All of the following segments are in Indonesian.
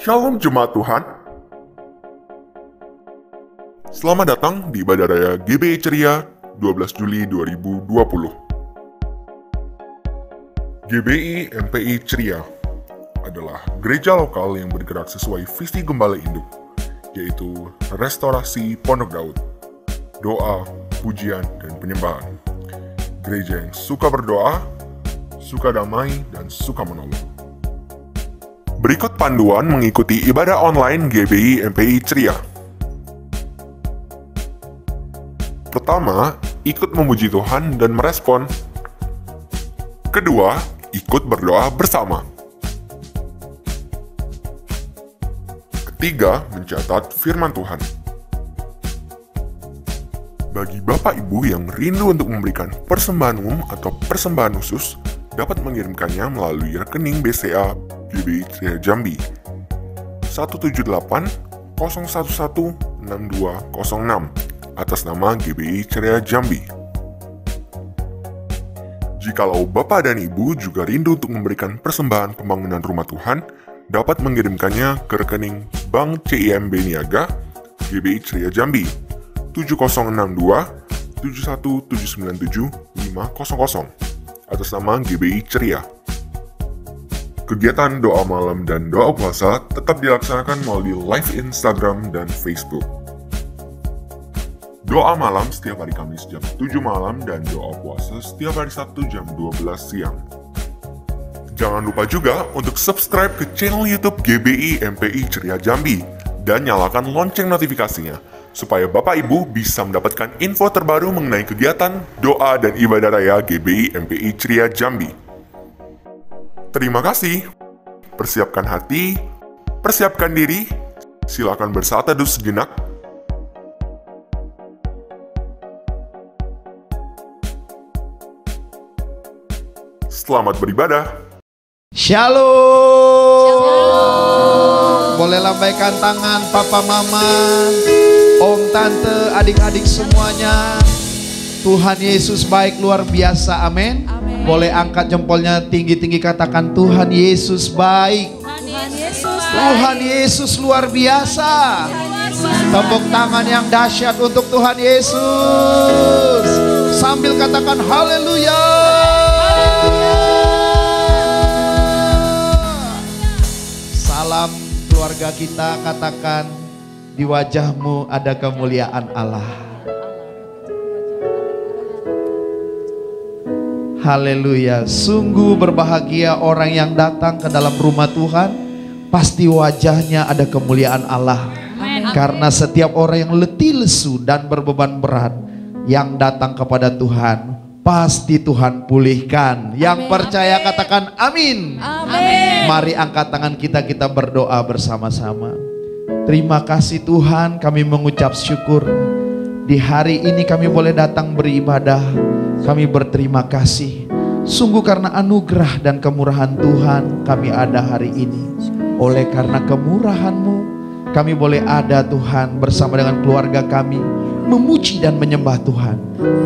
Shalom Jemaat Tuhan. Selamat datang di Ibadah Raya GBI Ceria 12 Juli 2020. GBI MPI Ceria adalah gereja lokal yang bergerak sesuai visi Gembala Induk, yaitu restorasi Pondok Daud, doa, pujian, dan penyembahan. Gereja yang suka berdoa, suka damai, dan suka menolong. Berikut panduan mengikuti ibadah online GBI MPI Ceria. Pertama, ikut memuji Tuhan dan merespon. Kedua, ikut berdoa bersama. Ketiga, mencatat firman Tuhan. Bagi Bapak Ibu yang rindu untuk memberikan persembahan umum atau persembahan khusus, dapat mengirimkannya melalui rekening BCA GBI Ceria Jambi 178 011 6206 atas nama GBI Ceria Jambi. Jikalau Bapak dan Ibu juga rindu untuk memberikan persembahan pembangunan rumah Tuhan, dapat mengirimkannya ke rekening Bank CIMB Niaga GBI Ceria Jambi 7062 71797 500 atas nama GBI Ceria. Kegiatan doa malam dan doa puasa tetap dilaksanakan melalui live Instagram dan Facebook. Doa malam setiap hari Kamis jam 7 malam dan doa puasa setiap hari Sabtu jam 12 siang. Jangan lupa juga untuk subscribe ke channel YouTube GBI MPI Ceria Jambi dan nyalakan lonceng notifikasinya supaya Bapak Ibu bisa mendapatkan info terbaru mengenai kegiatan doa dan ibadah raya GBI MPI Ceria Jambi. Terima kasih. Persiapkan hati, persiapkan diri, silakan bersaat teduh sejenak. Selamat beribadah. Shalom. Boleh lambaikan tangan papa mama, om tante, adik-adik semuanya. Tuhan Yesus baik luar biasa, amin. Boleh angkat jempolnya tinggi-tinggi, katakan Tuhan Yesus baik. Tuhan Yesus luar biasa. Tepuk tangan yang dahsyat untuk Tuhan Yesus. Sambil katakan haleluya. Salam keluarga kita, katakan di wajahmu ada kemuliaan Allah. Haleluya. Sungguh berbahagia orang yang datang ke dalam rumah Tuhan, pasti wajahnya ada kemuliaan Allah. Amen. Karena setiap orang yang letih lesu dan berbeban berat yang datang kepada Tuhan, pasti Tuhan pulihkan. Yang percaya katakan amin. Amin. Mari angkat tangan kita berdoa bersama-sama. Terima kasih Tuhan, kami mengucap syukur. Di hari ini kami boleh datang beribadah. Kami berterima kasih. Sungguh karena anugerah dan kemurahan Tuhan kami ada hari ini. Oleh karena kemurahan-Mu, kami boleh ada Tuhan bersama dengan keluarga kami, memuji dan menyembah Tuhan.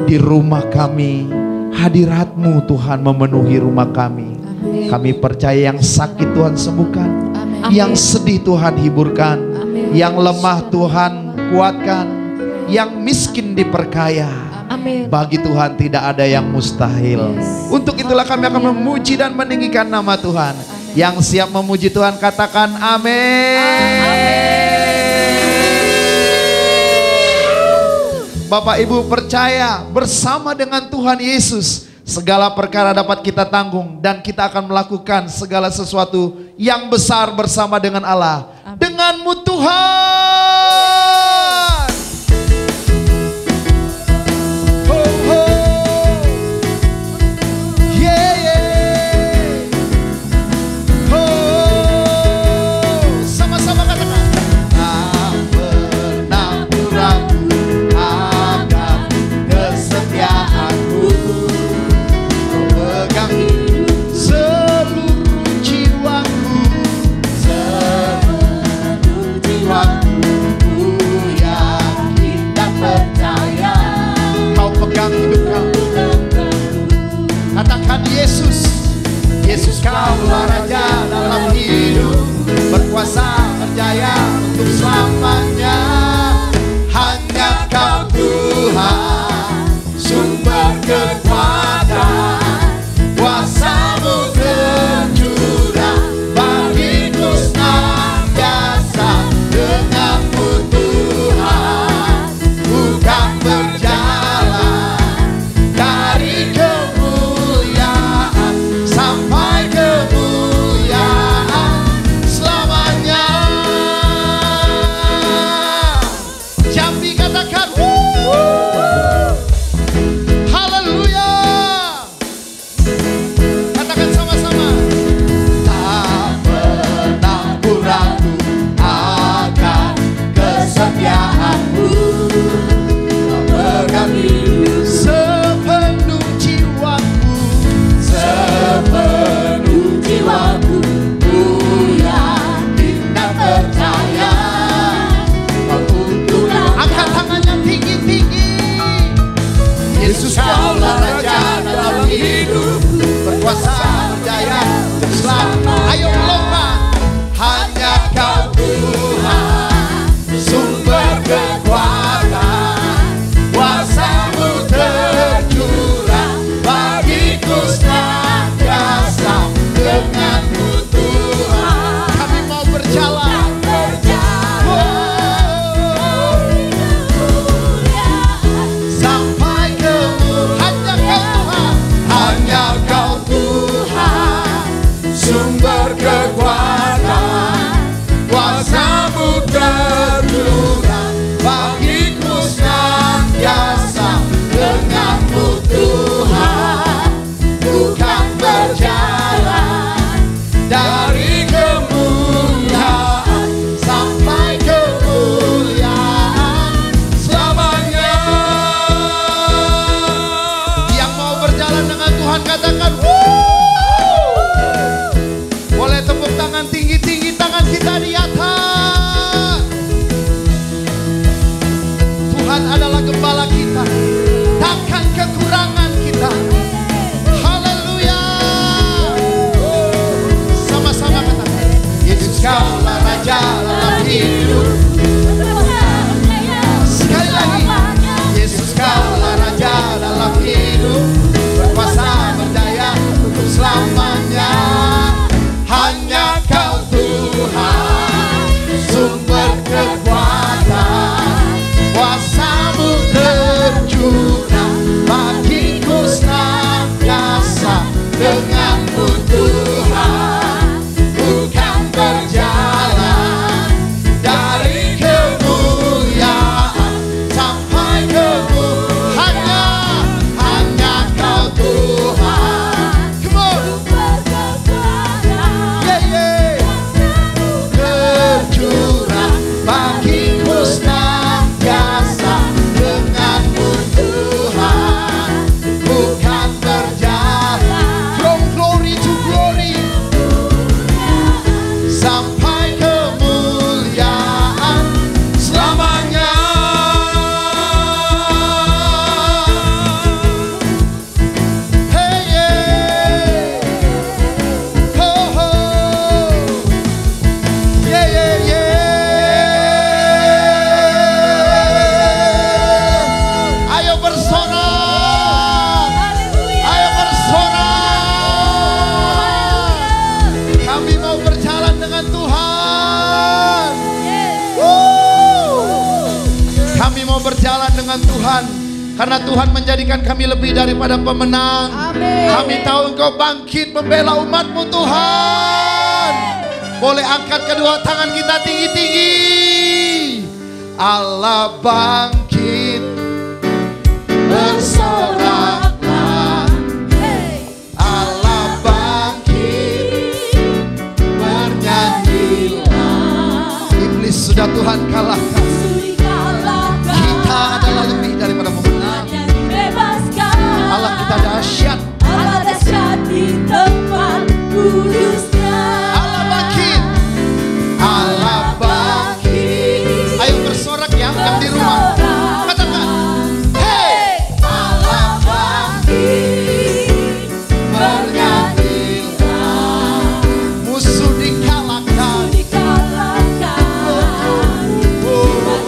Di rumah kami, hadirat-Mu Tuhan memenuhi rumah kami. Kami percaya yang sakit Tuhan sembuhkan, yang sedih Tuhan hiburkan, yang lemah Tuhan kuatkan, yang miskin diperkaya. Amin. Bagi Tuhan tidak ada yang mustahil. Untuk itulah kami akan memuji dan meninggikan nama Tuhan. Yang siap memuji Tuhan katakan amin. Bapak Ibu percaya bersama dengan Tuhan Yesus segala perkara dapat kita tanggung, dan kita akan melakukan segala sesuatu yang besar bersama dengan Allah. Amin. Denganmu Tuhan. Yesus kaulah raja dalam hidup, berkuasa Kaulah Raja dalam hidup. Sekali lagi, Yesus Kaulah Raja dalam hidup, berkuasa berdaya untuk selamanya. Hanya Kau Tuhan, sumber kekuatan, kuasa-Mu tercurah bagiku senantiasa. Dengan-Mu Tuhan, bukan berjalan dari kemuliaan sampai kemuliaan. Hanya Kau Tuhan. Come on. Tercurah bagiku senantiasa. Dengan-Mu Tuhan, bukan berjalan from glory to glory sampai kemuliaan selamanya. Hey, yeah. Ho, ho. Yeah, yeah, yeah. Ayo bersorak, ayo bersorak. Kami mau berjalan dengan Tuhan. Kami mau berjalan dengan Tuhan karena Tuhan menjadikan kami lebih daripada pemenang. Kami tahu Engkau bangkit membela umat-Mu Tuhan. Boleh angkat kedua tangan kita tinggi-tinggi. Allah bangkit, bersoraklah. Allah bangkit, bernyanyilah. Iblis sudah Tuhan kalahkan. Kita adalah lebih daripada pemenang. Allah kita dahsyat. Allah dahsyat di tempat kudusnya. Allah bangkit. Allah bangkit. Ayo bersorak ya yang di rumah. Katakan, hey, Allah bangkit, bernyanyilah. Musuh dikalahkan. Oh,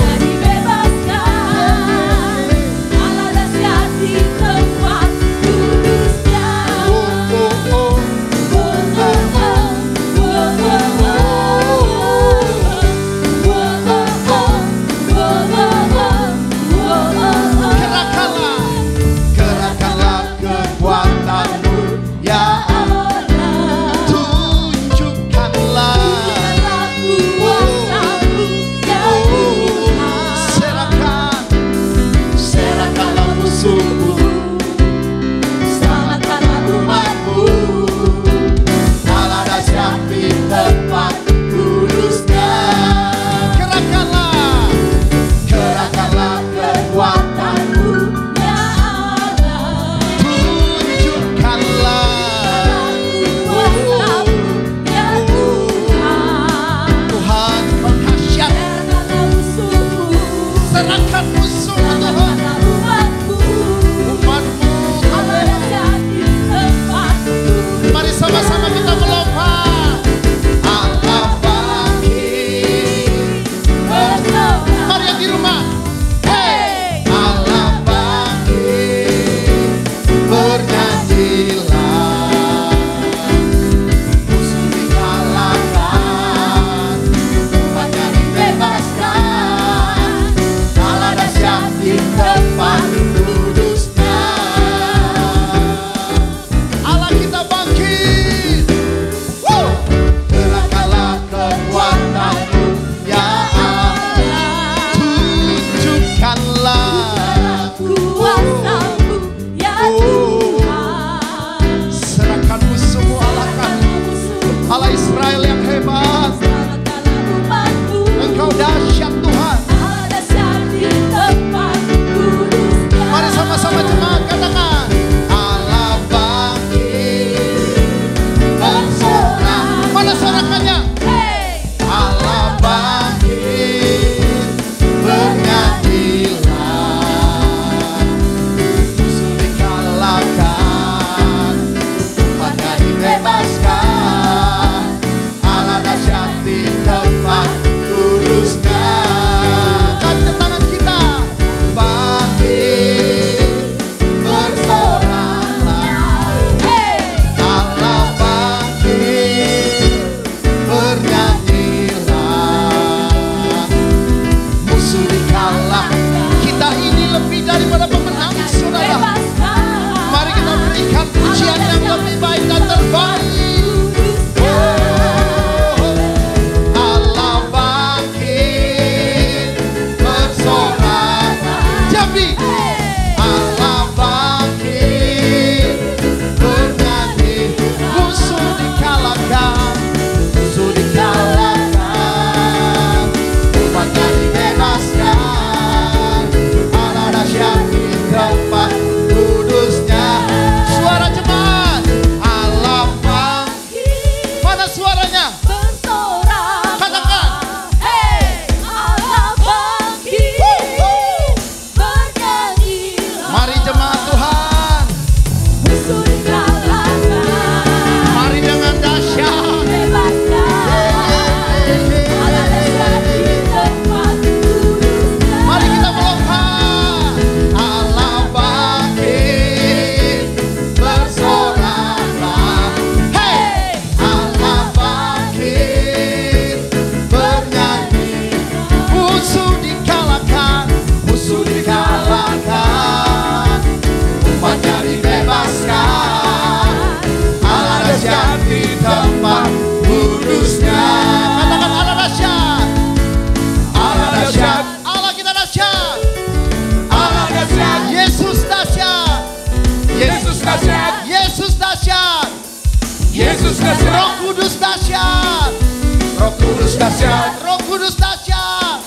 dahsyat. Roh Kudus dahsyat.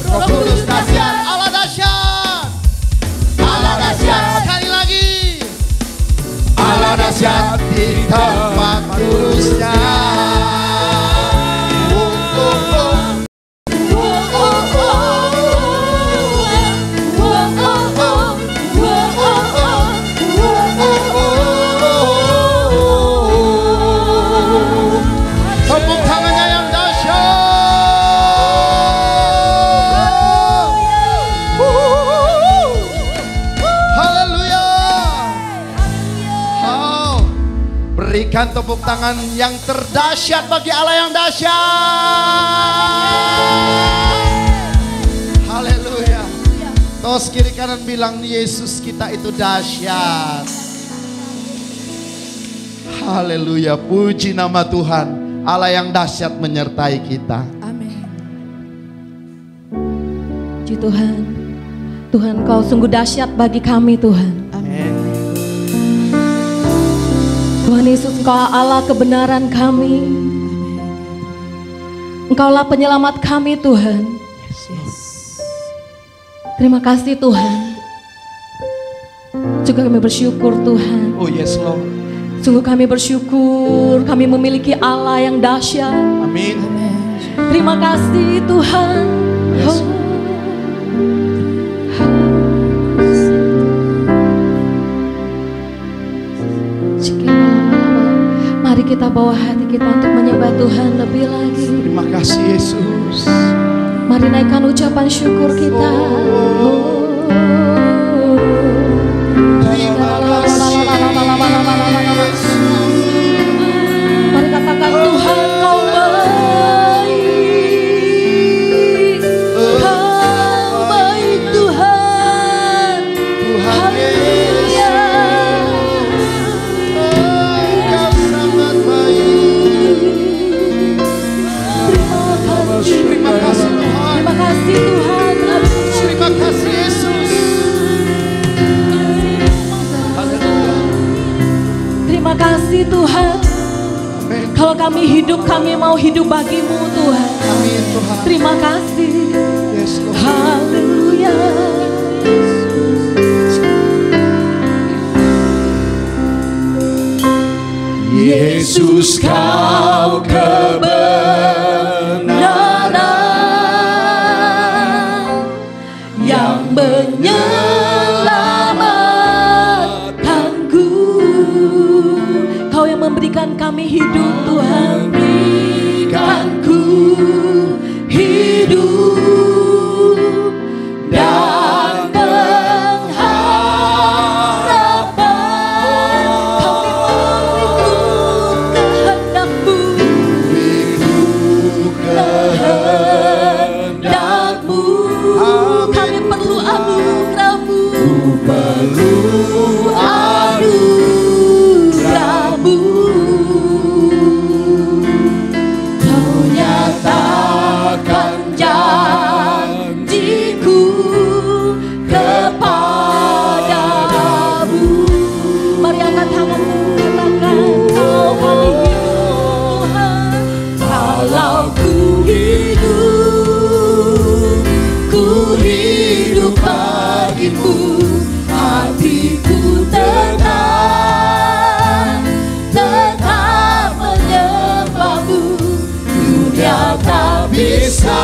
Roh Kudus dahsyat. Allah dahsyat. Allah dahsyat. Sekali lagi. Allah dahsyat di tempat kudusnya. Tepuk tangannya yang dahsyat. Haleluya. Oh, berikan tepuk tangan yang terdahsyat bagi Allah yang dahsyat. Haleluya. Tos kiri kanan bilang Yesus kita itu dahsyat. Haleluya, puji nama Tuhan. Allah yang dahsyat menyertai kita. Amin. Puji Tuhan. Tuhan, Kau sungguh dahsyat bagi kami, Tuhan. Amin. Tuhan Yesus, Engkau Allah kebenaran kami. Engkaulah penyelamat kami, Tuhan. Terima kasih, Tuhan. Juga kami bersyukur, Tuhan. Oh yes Lord. Sungguh kami bersyukur, kami memiliki Allah yang dahsyat. Amin. Terima kasih, Tuhan. Yes. Mari kita bawa hati kita untuk menyembah Tuhan lebih lagi. Terima kasih Yesus. Mari naikkan ucapan syukur kita. Terima kasih Yesus. Mari katakan Tuhan, Kau baik. Kau baik, Tuhan. Tuhan Yesus. Kau sangat baik. Terima kasih Tuhan. Terima kasih Tuhan. Terima kasih Yesus. Haleluya. Terima kasih Tuhan. Amin. Kalau kami hidup, kami mau hidup bagimu Tuhan. Amin Tuhan. Terima kasih. Yes Lord. Haleluya. Yesus Kau kebenaran yang menyelamatkanku. Kau yang memberikan kami hidup Tuhan. Berikanku hidup dan pengharapan. Kami perlu anugerah-Mu. Perlu anugerah-Mu. Kau nyatakan janji-Ku kepadamu. Mari angkat tanganmu, katakan Kau kami hidup Tuhan. Kalau ku hidup bagimu, hatiku tetap menyembahmu. Dunia tak bisa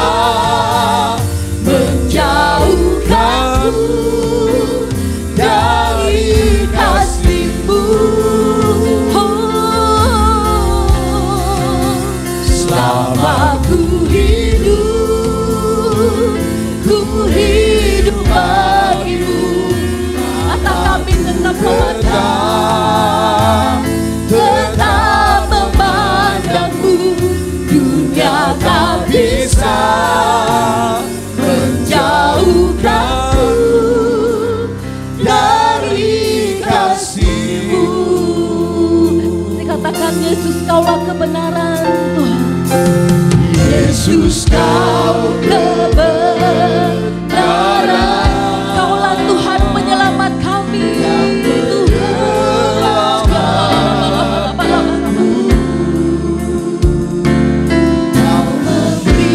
menjauhkanku dari kasih-Mu. Selama ku hidup bagimu. Mata kami tetap memandangmu. Dunia tak bisa menjauhkanku dari kasih-Mu. Dikatakan Yesus, Kaulah kebenaran Tuhan. Yesus, Kau kebenaran. Kaulah Tuhan penyelamat kami. Tuhan, Kau memberi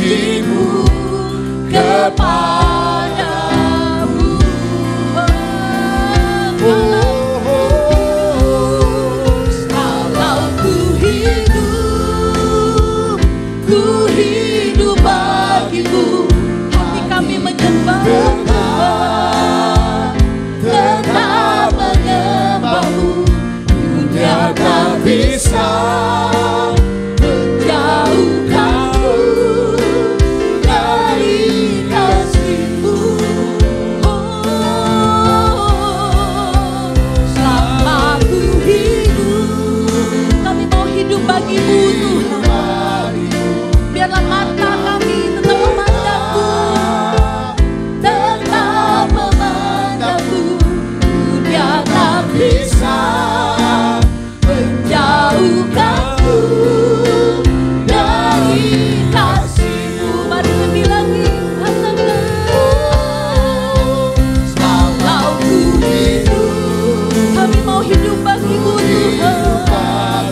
diriku kepadamu. Kalau ku hidup bagimu. Hati kami menyembah Tuhan, tetap menyembahmu. Dunia tak bisa menjauhkanku dari kasih-Mu. Selama ku hidup, kami mau hidup bagi-Mu Tuhan. Biarlah mata kami tetap memandang-Mu, tetap memandang-Mu. Dunia tak bisa menjauhkanku dari kasih-Mu. Mari lebih lagi katakan, kalau ku hidup, kami mau hidup bagi-Mu Tuhan.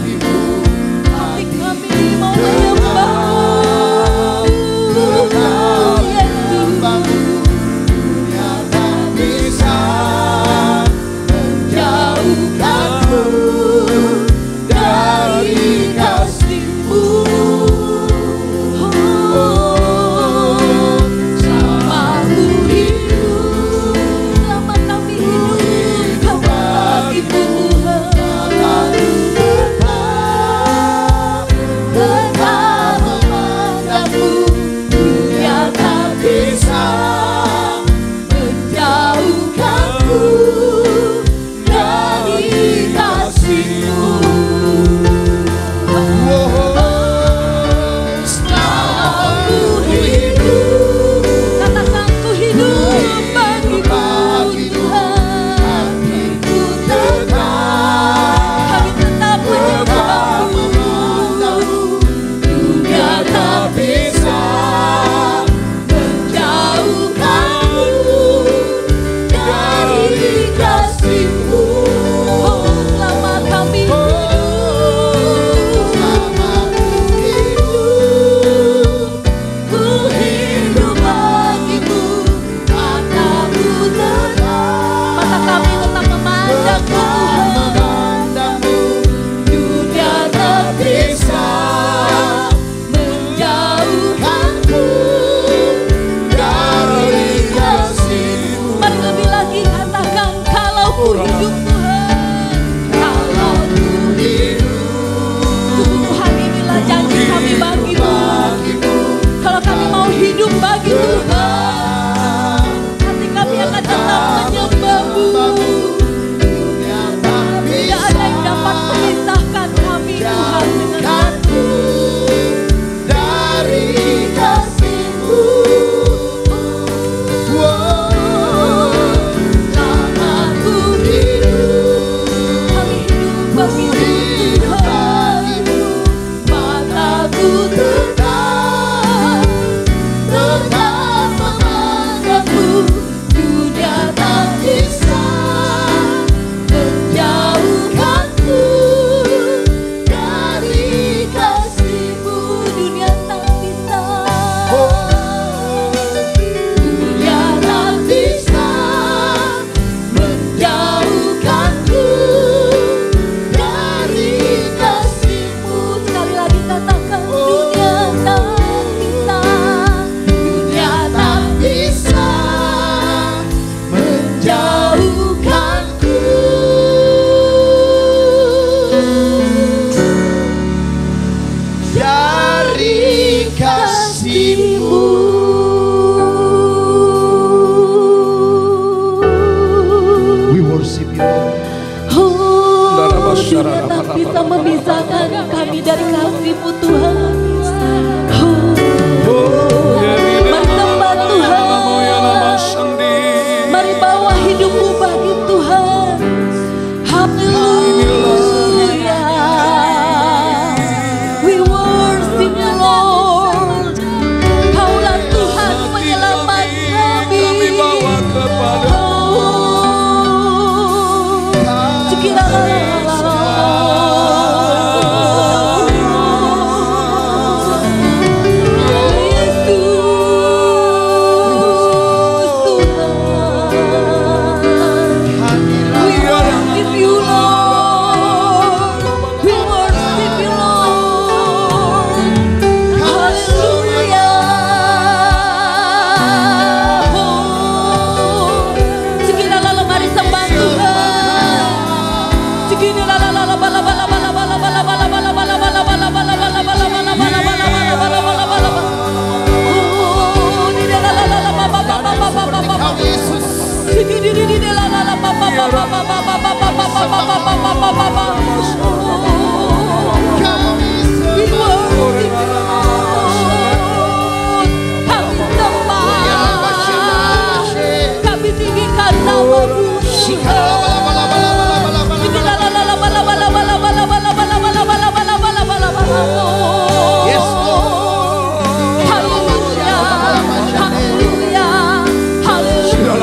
Hati kami mau menyembah Yesus. Dunia tak bisa menjauhkanku dari kasih-Mu. Selama ku hidup, selama kami hidup bagi-Mu Tuhan. Tetap memandang-Mu. Dunia tak bisa menjauhkanku dari kasih-Mu. Selama ku hidup, katakan ku hidup bagi-Mu Tuhan. Hatiku kami tetap menyembah-Mu. Dunia tak bisa menjauhkanku dari kasih-Mu. Selama kami hidup, ku hidup bagi-Mu. Mata kami tetap memandang-Mu Tuhan. Dunia tak bisa menjauhkanku dari kasih-Mu. Mari lebih lagi katakan, kalau ku hidup Tuhan. Kalau ku hidup, Tuhan inilah janji kami bagi-Mu. Kalau kami mau hidup bagi Tuhan, hati kami akan tetap menyembah-Mu. Tidak ada yang dapat memisahkan kami Tuhan dengan-Mu dari kasih-Mu. Selama ku hidup, kami hidup bagi-Mu Tuhan. Mataku tetap Kami tinggikan nama-Mu Yes, Lord. Haleluya, haleluya, haleluya.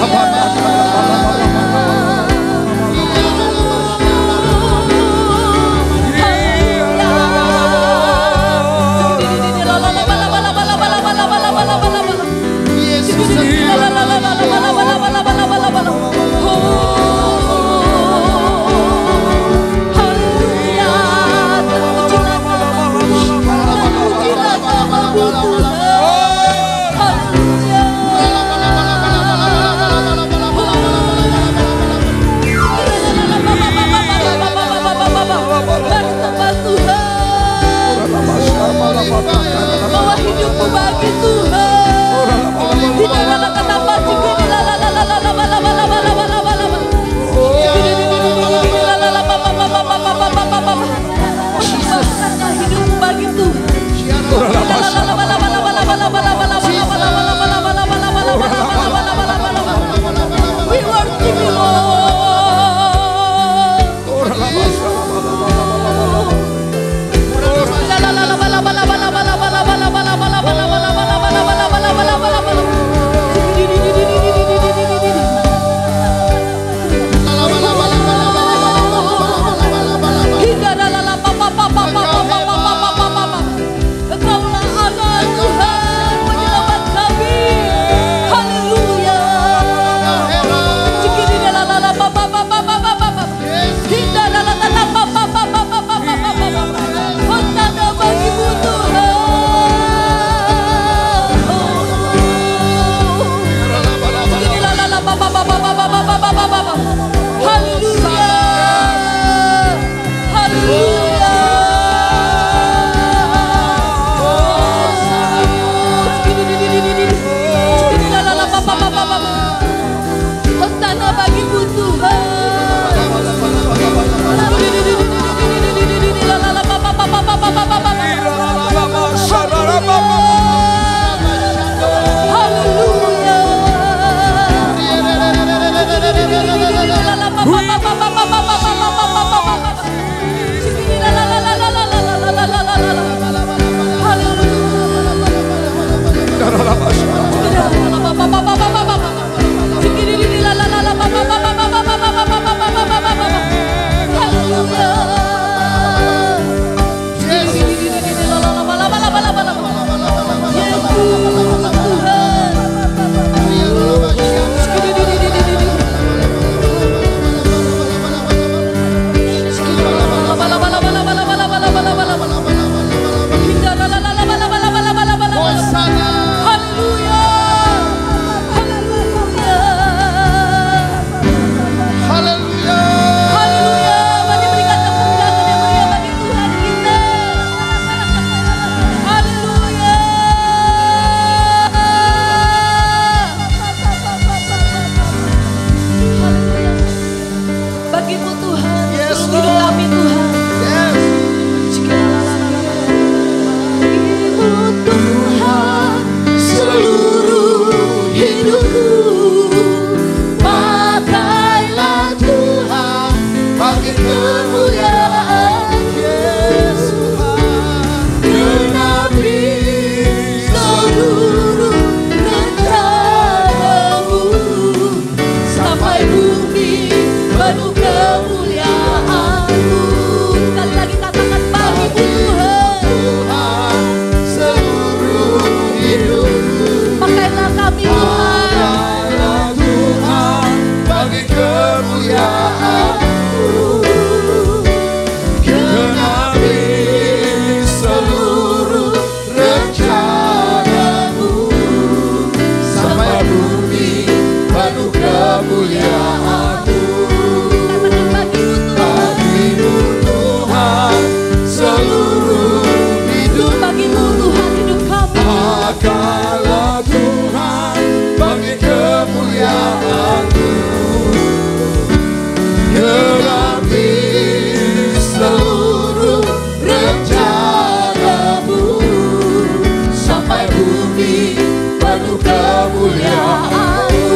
Genapi penuh kemuliaan-Mu.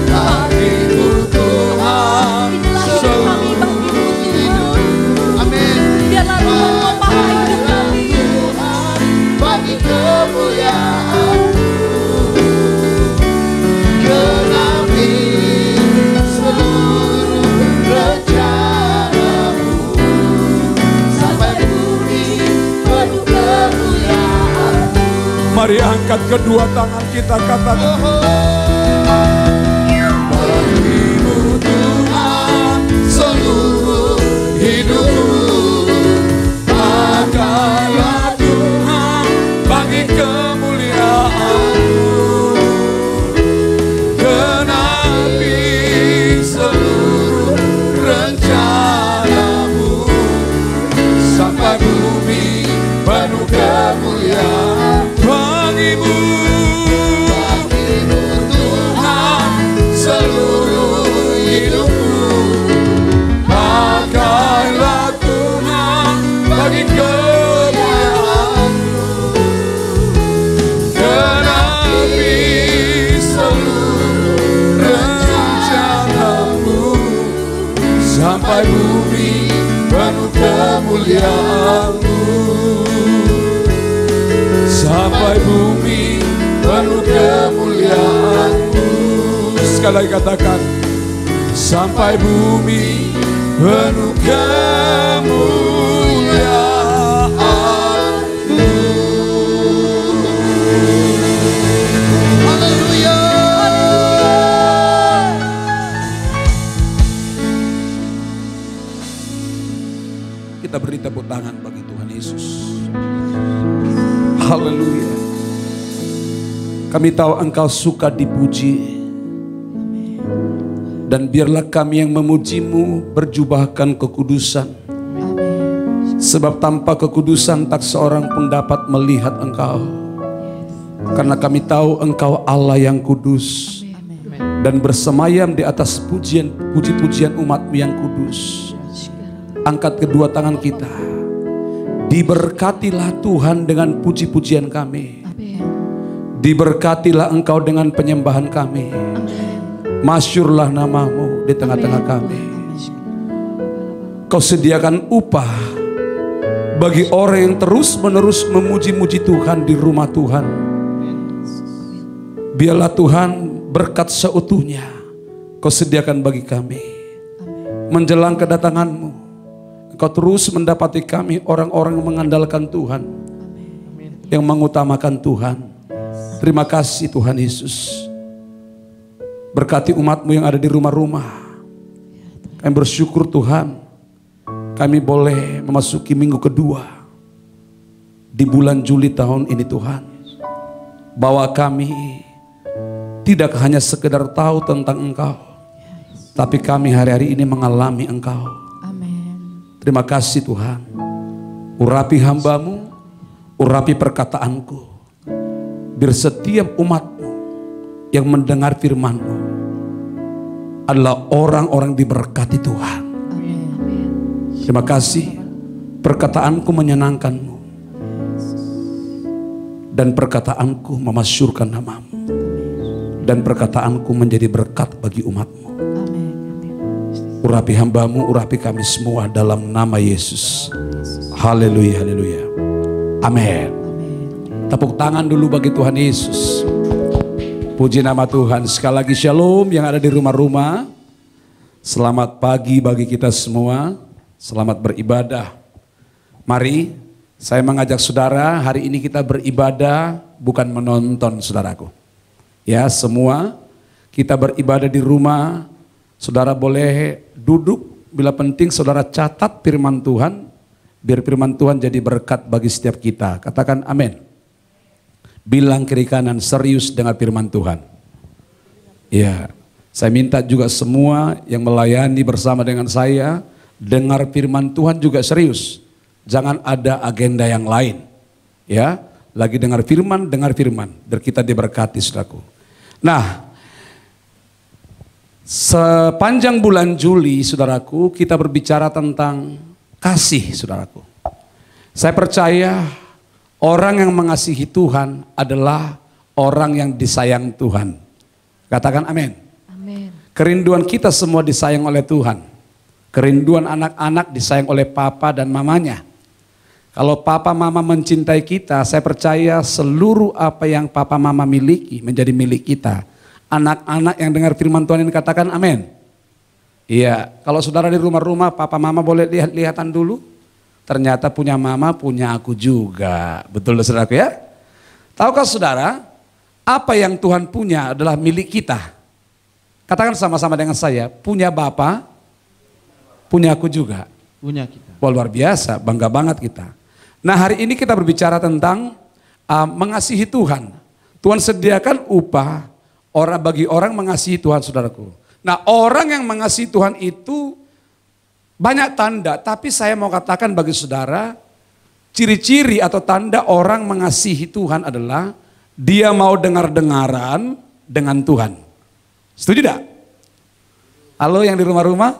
Bagimu Tuhan seluruh hidup. Amin. Biarlah Tuhan memakai hidup kami. Bagi kemuliaan-Mu. Genapi seluruh rencana-Mu. Sampai bumi penuh kemuliaan-Mu. Mari angkat kedua tangan kita, katakan. Bagimu Tuhan seluruh hidupku. Pakailah Tuhan bagi kemuliaan-Mu. Genapi seluruh rencana-Mu. Sampai bumi penuh kemuliaan. Bagimu Tuhan seluruh hidupku. pakailah Tuhan bagi kemuliaan-Mu. Genapi seluruh rencana-Mu. Sampai bumi penuh kemuliaan-Mu. Sampai bumi Penuh kemuliaan-Mu. sekali lagi katakan, sampai bumi penuh kemuliaan-Mu. Haleluya. Kita beri tepuk tangan bagi Tuhan Yesus. Haleluya. Kami tahu Engkau suka dipuji. Dan biarlah kami yang memuji-Mu berjubahkan kekudusan. Sebab tanpa kekudusan tak seorang pun dapat melihat Engkau. Karena kami tahu Engkau Allah yang kudus. Dan bersemayam di atas puji-pujian umat-Mu yang kudus. Angkat kedua tangan kita. Diberkatilah Tuhan dengan puji-pujian kami. Diberkatilah Engkau dengan penyembahan kami. Masyurlah nama-Mu di tengah-tengah kami. Kau sediakan upah bagi orang yang terus-menerus memuji-muji Tuhan di rumah Tuhan. Biarlah Tuhan berkat seutuhnya Kau sediakan bagi kami. Menjelang kedatangan-Mu, Kau terus mendapati kami orang-orang yang mengandalkan Tuhan, yang mengutamakan Tuhan. Terima kasih Tuhan Yesus. Berkati umat-Mu yang ada di rumah-rumah. Kami bersyukur Tuhan, kami boleh memasuki minggu kedua di bulan Juli tahun ini Tuhan. Bahwa kami tidak hanya sekedar tahu tentang Engkau, tapi kami hari-hari ini mengalami Engkau. Terima kasih Tuhan. Urapi hamba-Mu, urapi perkataanku. Biar setiap umat-Mu yang mendengar firman-Mu adalah orang-orang diberkati Tuhan. Terima kasih. Perkataanku menyenangkan-Mu. Dan perkataanku memasyurkan nama-Mu. Dan perkataanku menjadi berkat bagi umat-Mu. Urapi hamba-Mu, urapi kami semua dalam nama Yesus. Haleluya, haleluya. Amin. Tepuk tangan dulu bagi Tuhan Yesus. Puji nama Tuhan. Sekali lagi shalom yang ada di rumah-rumah. Selamat pagi bagi kita semua. Selamat beribadah. Mari saya mengajak saudara, hari ini kita beribadah bukan menonton saudaraku. Ya, semua kita beribadah di rumah. Saudara boleh duduk, bila penting saudara catat firman Tuhan. Biar firman Tuhan jadi berkat bagi setiap kita. Katakan amin. Bilang kiri kanan, serius dengan firman Tuhan. Ya, saya minta juga semua yang melayani bersama dengan saya, dengar firman Tuhan juga serius. Jangan ada agenda yang lain. Ya, lagi dengar firman, biar kita diberkati saudaraku. Nah, sepanjang bulan Juli saudaraku, kita berbicara tentang kasih saudaraku. Saya percaya Orang yang mengasihi Tuhan adalah orang yang disayang Tuhan. Katakan amin. Amin. Kerinduan kita semua disayang oleh Tuhan. Kerinduan anak-anak disayang oleh papa dan mamanya. Kalau papa mama mencintai kita, saya percaya seluruh apa yang papa mama miliki menjadi milik kita. Anak-anak yang dengar firman Tuhan ini katakan amin. Iya, kalau saudara di rumah-rumah papa mama boleh lihat-lihatan dulu. Ternyata punya mama, punya aku juga. Betul saudaraku ya? Tahukah saudara, apa yang Tuhan punya adalah milik kita. Katakan sama-sama dengan saya, punya bapa, punya aku juga. Punya kita. Wah, luar biasa, bangga banget kita. Nah, hari ini kita berbicara tentang mengasihi Tuhan. Tuhan sediakan upah bagi orang mengasihi Tuhan, saudaraku. Nah, orang yang mengasihi Tuhan itu banyak tanda, tapi saya mau katakan bagi saudara, ciri-ciri atau tanda orang mengasihi Tuhan adalah dia mau dengar-dengaran dengan Tuhan. Setuju tidak? Halo yang di rumah-rumah?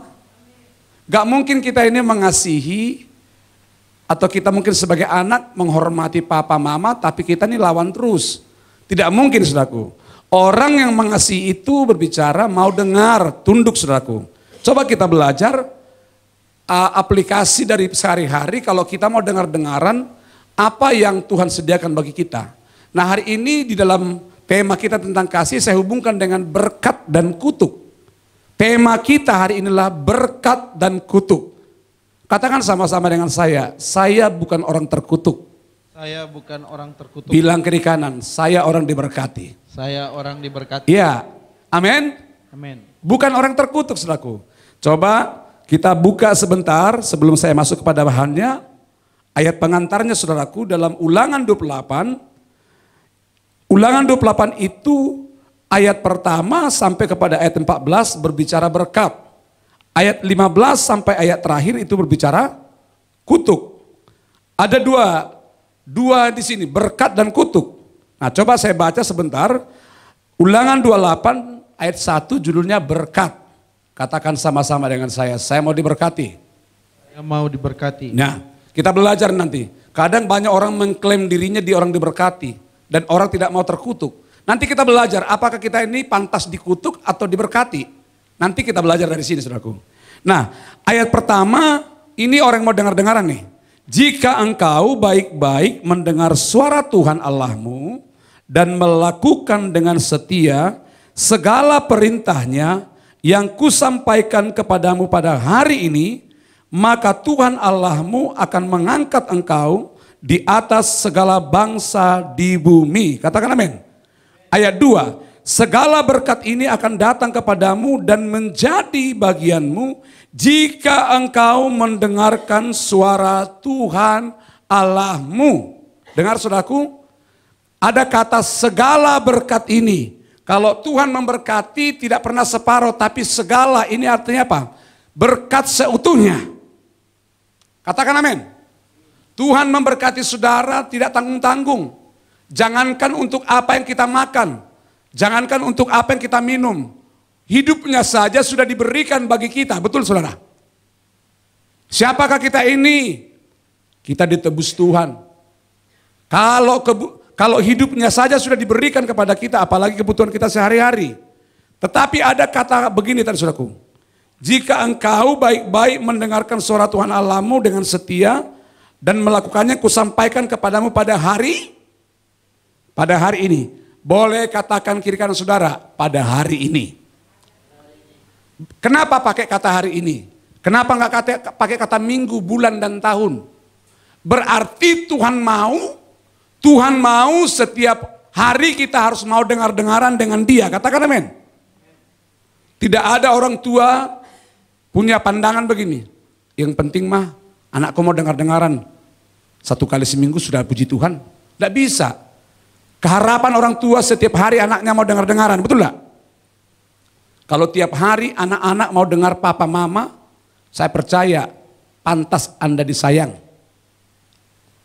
Gak mungkin kita ini mengasihi atau kita mungkin sebagai anak menghormati papa mama tapi kita ini lawan terus. Tidak mungkin saudaraku. Orang yang mengasihi itu berbicara mau dengar, tunduk saudaraku. Coba kita belajar aplikasi dari sehari-hari kalau kita mau dengar-dengaran apa yang Tuhan sediakan bagi kita. Nah, hari ini di dalam tema kita tentang kasih saya hubungkan dengan berkat dan kutuk. Tema kita hari inilah berkat dan kutuk. Katakan sama-sama dengan saya bukan orang terkutuk. Saya bukan orang terkutuk. Bilang kiri kanan, saya orang diberkati. Saya orang diberkati. Iya, amin. Amin. Bukan orang terkutuk, saudaraku. Coba kita buka sebentar sebelum saya masuk kepada bahannya. Ayat pengantarnya saudaraku dalam Ulangan 28. Ulangan 28 itu ayat pertama sampai kepada ayat 14 berbicara berkat. Ayat 15 sampai ayat terakhir itu berbicara kutuk. Ada dua di sini, berkat dan kutuk. Nah, coba saya baca sebentar. Ulangan 28 ayat 1 judulnya berkat. Katakan sama-sama dengan saya mau diberkati. Saya mau diberkati. Nah, kita belajar nanti. Kadang banyak orang mengklaim dirinya di orang diberkati dan orang tidak mau terkutuk. Nanti kita belajar apakah kita ini pantas dikutuk atau diberkati. Nanti kita belajar dari sini, saudaraku. Nah, ayat pertama ini orang mau dengar-dengaran nih. Jika engkau baik-baik mendengar suara Tuhan Allahmu dan melakukan dengan setia segala perintahnya yang kusampaikan kepadamu pada hari ini, maka Tuhan Allahmu akan mengangkat engkau di atas segala bangsa di bumi. Katakan amin. Ayat 2. Segala berkat ini akan datang kepadamu dan menjadi bagianmu jika engkau mendengarkan suara Tuhan Allahmu. Dengar saudaraku, ada kata segala berkat ini. Kalau Tuhan memberkati tidak pernah separuh, tapi segala ini artinya apa? Berkat seutuhnya. Katakan amin. Tuhan memberkati saudara tidak tanggung-tanggung. Jangankan untuk apa yang kita makan. Jangankan untuk apa yang kita minum. Hidupnya saja sudah diberikan bagi kita. Betul saudara? Siapakah kita ini? Kita ditebus Tuhan. Kalau hidupnya saja sudah diberikan kepada kita, apalagi kebutuhan kita sehari-hari. Tetapi ada kata begini tadi saudaraku. Jika engkau baik-baik mendengarkan suara Tuhan Allahmu dengan setia dan melakukannya kusampaikan kepadamu pada hari ini. Boleh katakan kiri kanan saudara, pada hari ini. Kenapa pakai kata hari ini? Kenapa nggak pakai kata minggu, bulan dan tahun? Berarti Tuhan mau setiap hari kita harus mau dengar-dengaran dengan Dia. Katakan amin. Tidak ada orang tua punya pandangan begini. Yang penting mah anakku mau dengar-dengaran. 1 kali seminggu sudah puji Tuhan. Tidak bisa. Keharapan orang tua setiap hari anaknya mau dengar-dengaran, betul gak? Kalau tiap hari anak-anak mau dengar papa mama, saya percaya pantas Anda disayang.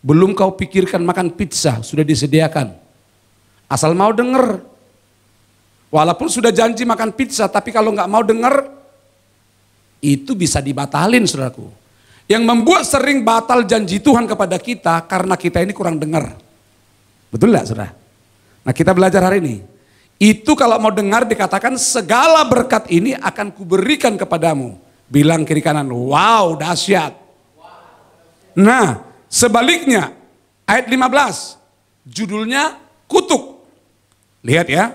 Belum kau pikirkan makan pizza, sudah disediakan. Asal mau dengar. Walaupun sudah janji makan pizza, tapi kalau nggak mau dengar, itu bisa dibatalin saudaraku. Yang membuat sering batal janji Tuhan kepada kita, karena kita ini kurang dengar. Betul tidak saudara? Nah kita belajar hari ini. Itu kalau mau dengar dikatakan segala berkat ini akan kuberikan kepadamu. Bilang kiri kanan, wow dahsyat. Nah sebaliknya ayat 15 judulnya kutuk. Lihat ya.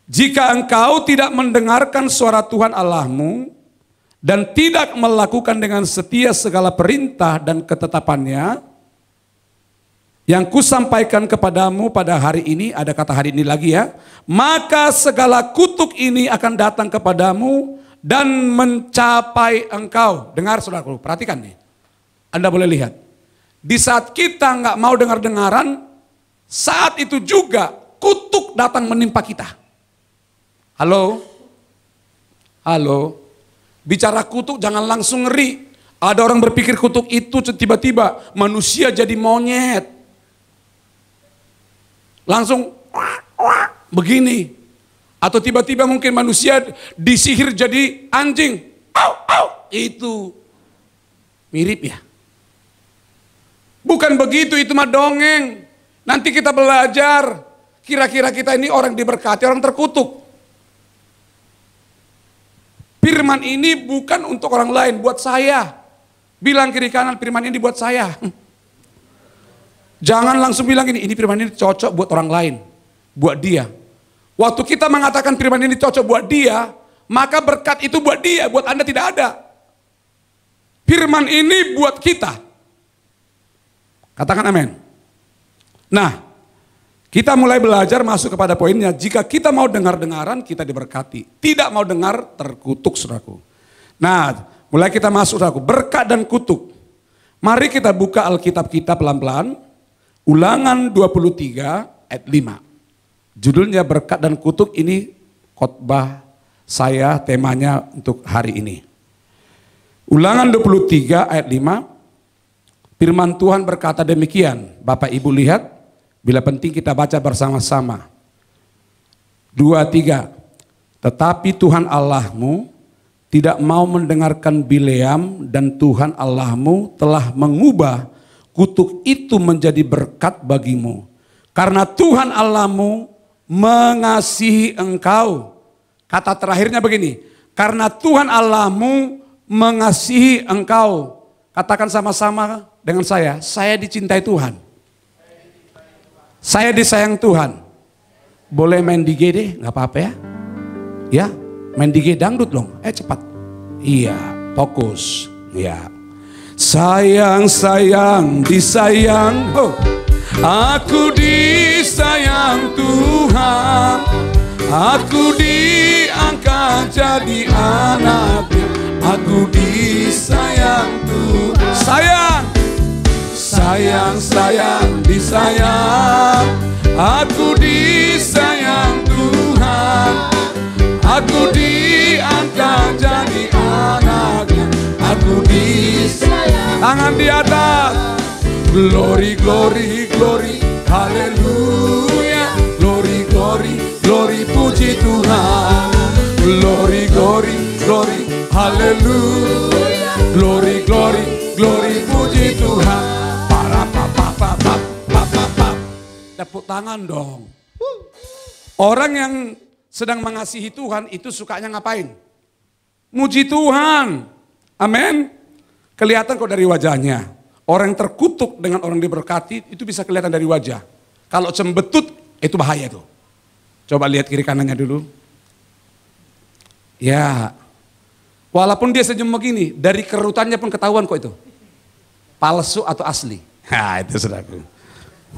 Jika engkau tidak mendengarkan suara Tuhan Allahmu dan tidak melakukan dengan setia segala perintah dan ketetapannya yang kusampaikan kepadamu pada hari ini, ada kata hari ini lagi ya, maka segala kutuk ini akan datang kepadamu dan mencapai engkau. Dengar saudaraku, perhatikan nih. Anda boleh lihat. Di saat kita nggak mau dengar-dengaran, saat itu juga kutuk datang menimpa kita. Halo? Halo? Bicara kutuk jangan langsung ngeri. Ada orang berpikir kutuk itu tiba-tiba manusia jadi monyet. Langsung begini. Atau tiba-tiba mungkin manusia disihir jadi anjing. Itu mirip ya. Bukan begitu, itu mah dongeng. Nanti kita belajar. Kira-kira kita ini orang diberkati, orang terkutuk. Firman ini bukan untuk orang lain, buat saya. Bilang kiri kanan, firman ini buat saya. Jangan langsung bilang ini firman ini cocok buat orang lain, buat dia. Waktu kita mengatakan firman ini cocok buat dia, maka berkat itu buat dia, buat Anda tidak ada. Firman ini buat kita. Katakan amin. Nah, kita mulai belajar masuk kepada poinnya. Jika kita mau dengar-dengaran, kita diberkati. Tidak mau dengar, terkutuk saudaraku. Nah, mulai kita masuk saudaraku, berkat dan kutuk. Mari kita buka Alkitab kita pelan-pelan. Ulangan 23 ayat 5. Judulnya berkat dan kutuk, ini khotbah saya, temanya untuk hari ini. Ulangan 23 ayat 5. Firman Tuhan berkata demikian. Bapak Ibu lihat, bila penting kita baca bersama-sama. 2, 3. Tetapi Tuhan Allahmu tidak mau mendengarkan Bileam, dan Tuhan Allahmu telah mengubah kutuk itu menjadi berkat bagimu. Karena Tuhan Allahmu mengasihi engkau. Kata terakhirnya begini. Karena Tuhan Allahmu mengasihi engkau. Katakan sama-sama dengan saya dicintai Tuhan. Saya disayang Tuhan. Boleh main di G deh, gak apa-apa ya. Ya, main di G dangdut dong. Cepat. Iya, fokus. Ya. Sayang, sayang, disayang. Aku disayang Tuhan. Aku diangkat jadi anaknya. Aku disayang Tuhan. Sayang. Sayang, sayang, disayang. Aku disayang Tuhan. Aku diangkat jadi anaknya. Aku disayang. Tangan di atas. Glory, glory, glory. Haleluya. Glory, glory, glory. Puji Tuhan. Glory, glory, glory. Haleluya. Glory, glory, glory. Puji Tuhan. Tepuk tangan dong. Orang yang sedang mengasihi Tuhan itu sukanya ngapain? Muji Tuhan. Amin. Kelihatan kok dari wajahnya. Orang yang terkutuk dengan orang diberkati itu bisa kelihatan dari wajah. Kalau cembetut itu bahaya tuh. Coba lihat kiri kanannya dulu. Ya. Walaupun dia senyum begini, dari kerutannya pun ketahuan kok itu. Palsu atau asli. Nah itu saudaraku.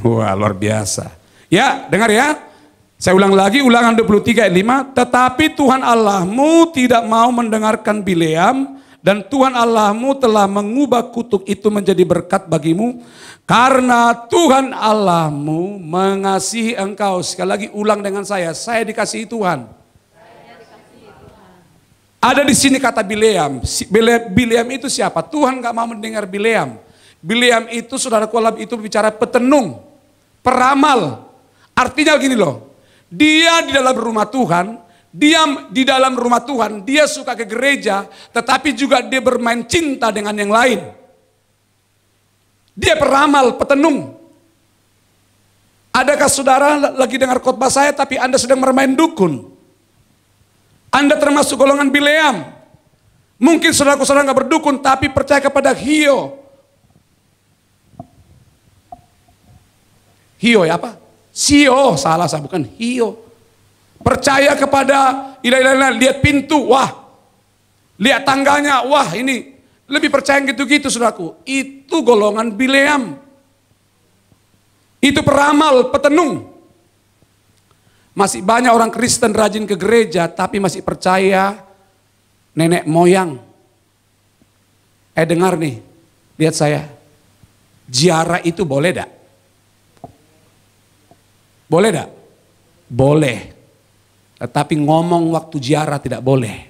Wah luar biasa. Ya dengar ya. Saya ulang lagi, ulangan 23 ayat 5. Tetapi Tuhan Allahmu tidak mau mendengarkan Bileam, dan Tuhan Allahmu telah mengubah kutuk itu menjadi berkat bagimu. Karena Tuhan Allahmu mengasihi engkau. Sekali lagi ulang dengan saya dikasihi Tuhan. Ada di sini kata Bileam. Bileam itu siapa? Tuhan gak mau mendengar Bileam. Bileam itu saudara kolab itu bicara petenung, peramal. Artinya gini loh, dia di dalam rumah Tuhan, dia suka ke gereja, tetapi juga dia bermain cinta dengan yang lain. Dia peramal, petenung. Adakah saudara lagi dengar khotbah saya tapi Anda sedang bermain dukun? Anda termasuk golongan Bileam. Mungkin saudara-saudara nggak berdukun tapi percaya kepada Hio. Hio ya apa? Sio, salah saya bukan Hio. Percaya kepada ilah-ilah, lihat pintu, wah. Lihat tangganya, wah ini. Lebih percaya gitu-gitu saudaraku. Itu golongan Bileam. Itu peramal, petenung. Masih banyak orang Kristen rajin ke gereja tapi masih percaya nenek moyang. Dengar nih, lihat saya. Ziarah itu boleh dak? Boleh dak? Boleh. Tetapi ngomong waktu ziarah tidak boleh.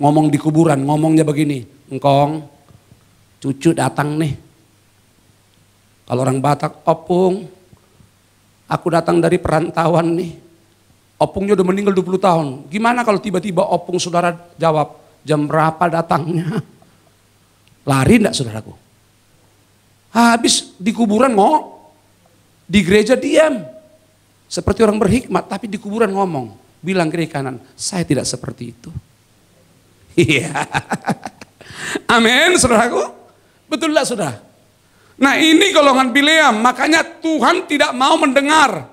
Ngomong di kuburan, ngomongnya begini. Engkong, cucu datang nih. Kalau orang Batak, opung, aku datang dari perantauan nih. Opungnya udah meninggal 20 tahun. Gimana kalau tiba-tiba opung saudara jawab, jam berapa datangnya? Lari enggak saudaraku? Habis di kuburan di gereja diam. Seperti orang berhikmat, tapi di kuburan ngomong. Bilang kiri kanan, saya tidak seperti itu. Iya. Amin saudaraku. Betul lah saudara. Nah ini golongan Bileam, makanya Tuhan tidak mau mendengar.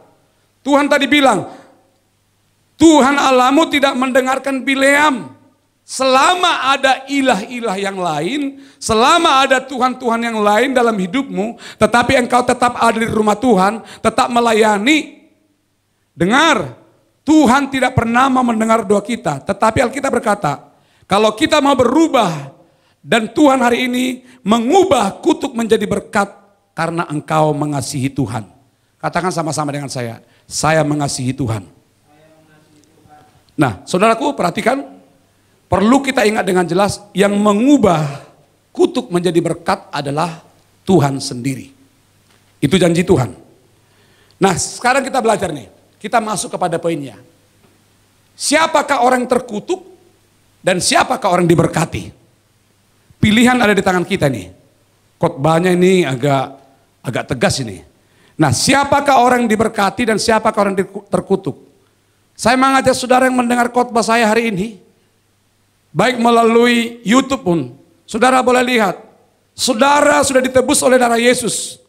Tuhan tadi bilang, Tuhan Allahmu tidak mendengarkan Bileam. Selama ada ilah-ilah yang lain, selama ada Tuhan-Tuhan yang lain dalam hidupmu, tetapi engkau tetap ada di rumah Tuhan, tetap melayani. Dengar, Tuhan tidak pernah mau mendengar doa kita, tetapi Alkitab berkata, kalau kita mau berubah, dan Tuhan hari ini mengubah kutuk menjadi berkat karena engkau mengasihi Tuhan. Katakan sama-sama dengan saya mengasihi Tuhan. Nah, saudaraku perhatikan, perlu kita ingat dengan jelas, yang mengubah kutuk menjadi berkat adalah Tuhan sendiri. Itu janji Tuhan. Nah, sekarang kita belajar nih, kita masuk kepada poinnya. Siapakah orang terkutuk dan siapakah orang diberkati? Pilihan ada di tangan kita nih. Khotbahnya ini agak tegas ini. Nah, siapakah orang diberkati dan siapakah orang terkutuk? Saya mengajak saudara yang mendengar khotbah saya hari ini, baik melalui YouTube pun, saudara boleh lihat. Saudara sudah ditebus oleh darah Yesus.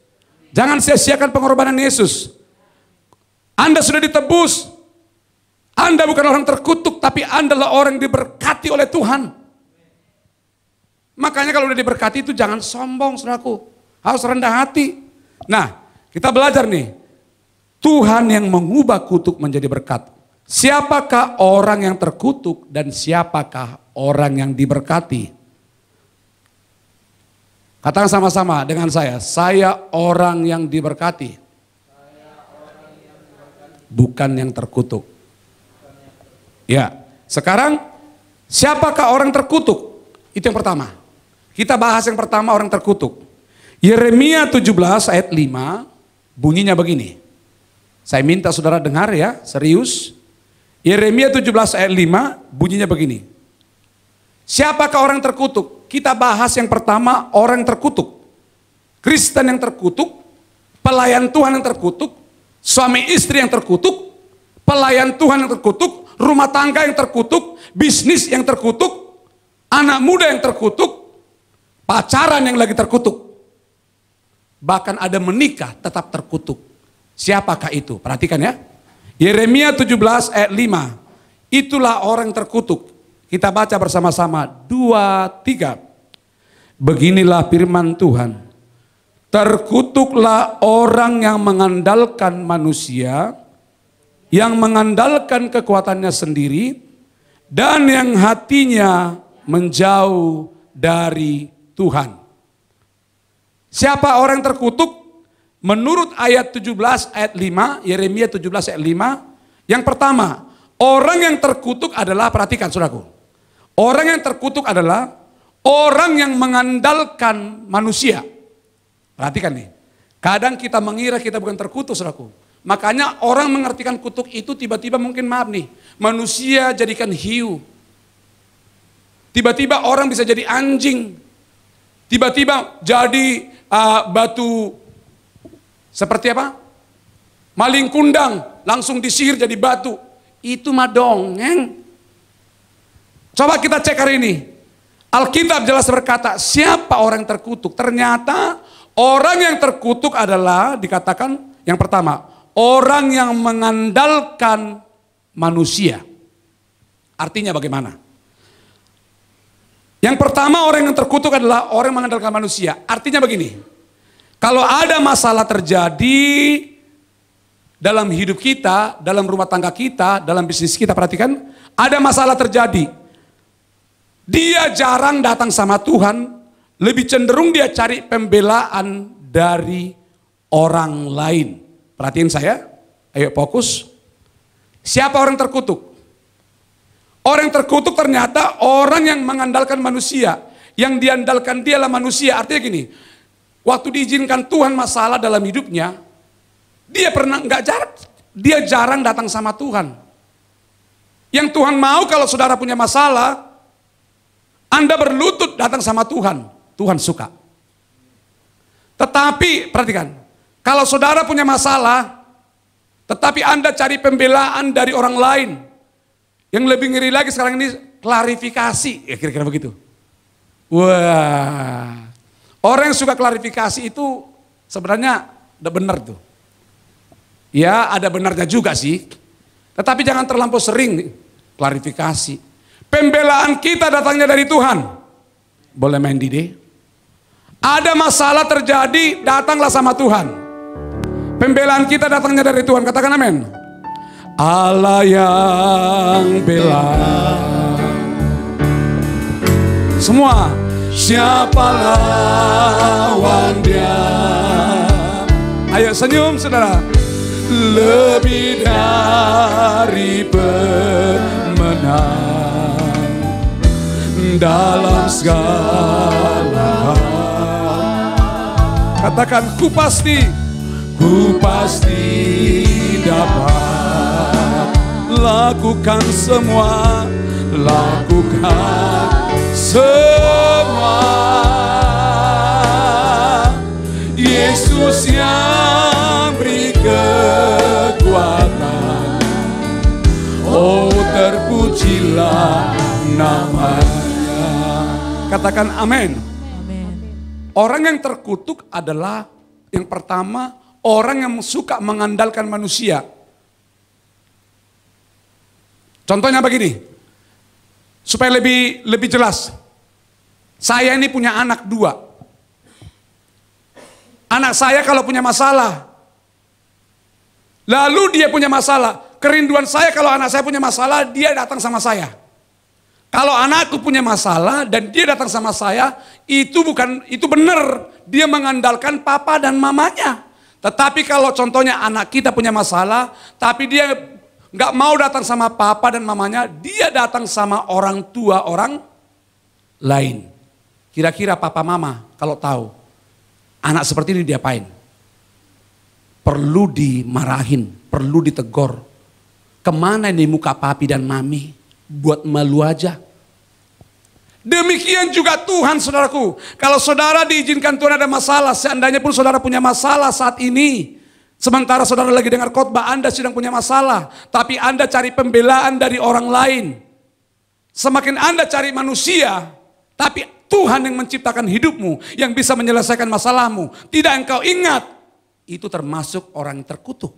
Jangan sia-siakan pengorbanan Yesus. Anda sudah ditebus. Anda bukan orang terkutuk, tapi Anda adalah orang yang diberkati oleh Tuhan. Makanya kalau udah diberkati itu jangan sombong saudaraku. Harus rendah hati. Nah, kita belajar nih. Tuhan yang mengubah kutuk menjadi berkat. Siapakah orang yang terkutuk dan siapakah orang yang diberkati? Katakan sama-sama dengan saya orang yang diberkati. Bukan yang terkutuk. Ya, sekarang siapakah orang terkutuk? Itu yang pertama. Kita bahas yang pertama orang terkutuk. Yeremia 17 ayat 5 bunyinya begini. Saya minta saudara dengar ya, serius. Yeremia 17 ayat 5 bunyinya begini. Siapakah orang terkutuk? Kita bahas yang pertama orang terkutuk. Kristen yang terkutuk, pelayan Tuhan yang terkutuk, suami istri yang terkutuk, pelayan Tuhan yang terkutuk, rumah tangga yang terkutuk, bisnis yang terkutuk, anak muda yang terkutuk, pacaran yang lagi terkutuk. Bahkan ada menikah tetap terkutuk. Siapakah itu? Perhatikan ya. Yeremia 17 ayat 5. Itulah orang terkutuk. Kita baca bersama-sama. 2, 3. Beginilah firman Tuhan. Terkutuklah orang yang mengandalkan manusia, yang mengandalkan kekuatannya sendiri, dan yang hatinya menjauh dari Tuhan. Siapa orang terkutuk? Menurut ayat 17 ayat 5, Yeremia 17 ayat 5, yang pertama, orang yang terkutuk adalah, perhatikan saudaraku, orang yang terkutuk adalah orang yang mengandalkan manusia. Perhatikan nih, kadang kita mengira kita bukan terkutuk saudaraku. Makanya orang mengartikan kutuk itu tiba-tiba mungkin maaf nih, manusia jadikan hiu. Tiba-tiba orang bisa jadi anjing. Tiba-tiba jadi batu seperti apa? Maling kundang langsung disihir jadi batu. Itu mah dongeng. Coba kita cek hari ini. Alkitab jelas berkata, siapa orang yang terkutuk? Ternyata orang yang terkutuk adalah dikatakan yang pertama, orang yang mengandalkan manusia. Artinya bagaimana? Yang pertama orang yang terkutuk adalah orang yang mengandalkan manusia. Artinya begini, kalau ada masalah terjadi dalam hidup kita, dalam rumah tangga kita, dalam bisnis kita, perhatikan, ada masalah terjadi. Dia jarang datang sama Tuhan, lebih cenderung dia cari pembelaan dari orang lain. Perhatiin saya, ayo fokus. Siapa orang terkutuk? Orang terkutuk ternyata orang yang mengandalkan manusia. Yang diandalkan dialah manusia. Artinya gini, waktu diizinkan Tuhan masalah dalam hidupnya, dia jarang datang sama Tuhan. Yang Tuhan mau kalau saudara punya masalah, Anda berlutut datang sama Tuhan. Tuhan suka. Tetapi perhatikan, kalau saudara punya masalah, tetapi Anda cari pembelaan dari orang lain. Yang lebih ngeri lagi sekarang ini klarifikasi. Ya kira-kira begitu. Wah. Orang yang suka klarifikasi itu sebenarnya udah benar tuh. Ya ada benarnya juga sih. Tetapi jangan terlampau sering klarifikasi. Pembelaan kita datangnya dari Tuhan. Boleh main Dide? Ada masalah terjadi, datanglah sama Tuhan. Pembelaan kita datangnya dari Tuhan. Katakan amin. Allah yang bela. Semua. Siapa lawan dia? Ayo senyum saudara. Lebih dari pemenang dalam segala hal. Katakan ku pasti dapat lakukan semua, Yesus yang beri kekuatan, oh terpujilah namanya. Katakan amin. Orang yang terkutuk adalah yang pertama orang yang suka mengandalkan manusia. Contohnya begini, supaya lebih jelas. Saya ini punya anak 2. Anak saya kalau punya masalah, lalu dia punya masalah, kerinduan saya kalau anak saya punya masalah, dia datang sama saya. Kalau anakku punya masalah dan dia datang sama saya, itu benar, dia mengandalkan papa dan mamanya. Tetapi kalau contohnya anak kita punya masalah, tapi dia nggak mau datang sama papa dan mamanya, dia datang sama orang tua orang lain. Kira-kira papa mama kalau tahu anak seperti ini diapain? Perlu dimarahin, perlu ditegur. Kemana ini muka papi dan mami? Buat malu aja. Demikian juga Tuhan saudaraku. Kalau saudara diizinkan Tuhan ada masalah, seandainya pun saudara punya masalah saat ini. Sementara saudara lagi dengar khotbah, Anda sedang punya masalah. Tapi Anda cari pembelaan dari orang lain. Semakin Anda cari manusia, tapi Tuhan yang menciptakan hidupmu, yang bisa menyelesaikan masalahmu, tidak engkau ingat, itu termasuk orang yang terkutuk.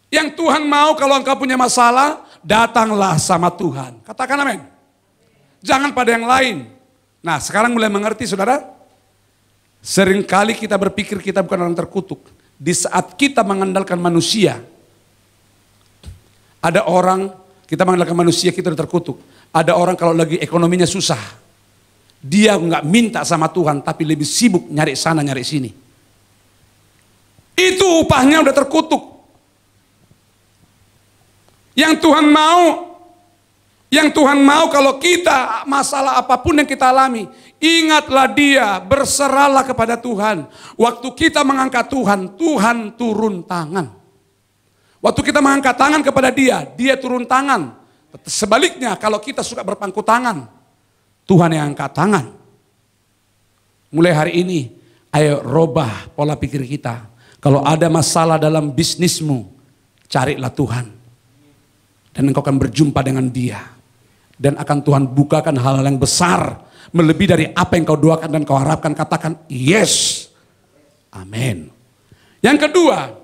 Yang Tuhan mau kalau engkau punya masalah, datanglah sama Tuhan. Katakan amin. Jangan pada yang lain. Nah sekarang mulai mengerti saudara? Seringkali kita berpikir kita bukan orang terkutuk. Di saat kita mengandalkan manusia, ada orang, kita mengandalkan manusia kita terkutuk. Ada orang kalau lagi ekonominya susah, dia nggak minta sama Tuhan, tapi lebih sibuk nyari sana nyari sini. Itu upahnya udah terkutuk. Yang Tuhan mau kalau kita masalah apapun yang kita alami, ingatlah dia, berserahlah kepada Tuhan. Waktu kita mengangkat Tuhan, Tuhan turun tangan. Waktu kita mengangkat tangan kepada dia, dia turun tangan. Sebaliknya kalau kita suka berpangku tangan, Tuhan yang angkat tangan. Mulai hari ini, ayo robah pola pikir kita. Kalau ada masalah dalam bisnismu, carilah Tuhan. Dan engkau akan berjumpa dengan Dia. Dan akan Tuhan bukakan hal-hal yang besar, melebihi dari apa yang kau doakan dan kau harapkan. Katakan yes. Amin. Yang kedua,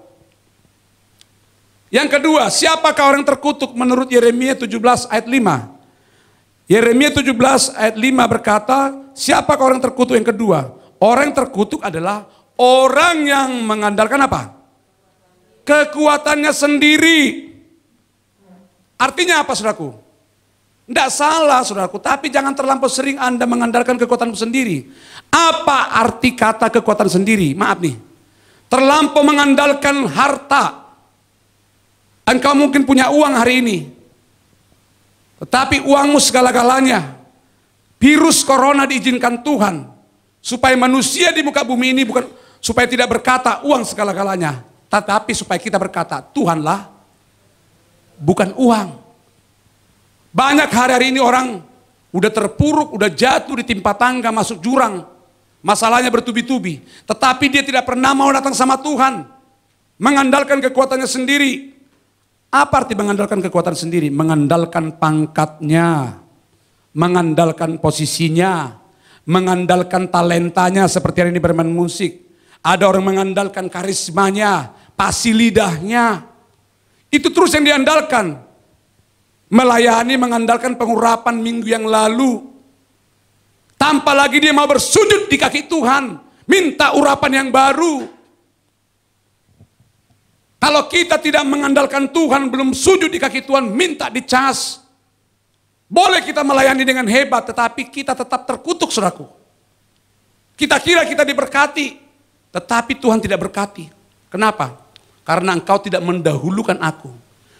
siapakah orang terkutuk menurut Yeremia 17 ayat 5? Yeremia 17 ayat 5 berkata, siapakah orang terkutuk yang kedua? Orang yang terkutuk adalah orang yang mengandalkan apa? Kekuatannya sendiri. Artinya apa, saudaraku? Tidak salah, saudaraku, tapi jangan terlampau sering Anda mengandalkan kekuatanmu sendiri. Apa arti kata kekuatan sendiri? Maaf nih, terlampau mengandalkan harta. Engkau mungkin punya uang hari ini, tetapi uangmu segala-galanya. Virus corona diizinkan Tuhan supaya manusia di muka bumi ini bukan supaya tidak berkata uang segala-galanya, tetapi supaya kita berkata Tuhanlah, bukan uang. Banyak hari ini orang udah terpuruk, udah jatuh ditimpa tangga, masuk jurang, masalahnya bertubi-tubi, tetapi dia tidak pernah mau datang sama Tuhan, mengandalkan kekuatannya sendiri. Apa arti mengandalkan kekuatan sendiri? Mengandalkan pangkatnya, mengandalkan posisinya, mengandalkan talentanya seperti hari ini bermain musik. Ada orang mengandalkan karismanya, pasi lidahnya. Itu terus yang diandalkan. Melayani mengandalkan pengurapan minggu yang lalu. Tanpa lagi dia mau bersujud di kaki Tuhan, minta urapan yang baru. Kalau kita tidak mengandalkan Tuhan, belum sujud di kaki Tuhan, minta dicas. Boleh kita melayani dengan hebat, tetapi kita tetap terkutuk, saudaraku. Kita kira kita diberkati, tetapi Tuhan tidak berkati. Kenapa? Karena engkau tidak mendahulukan aku.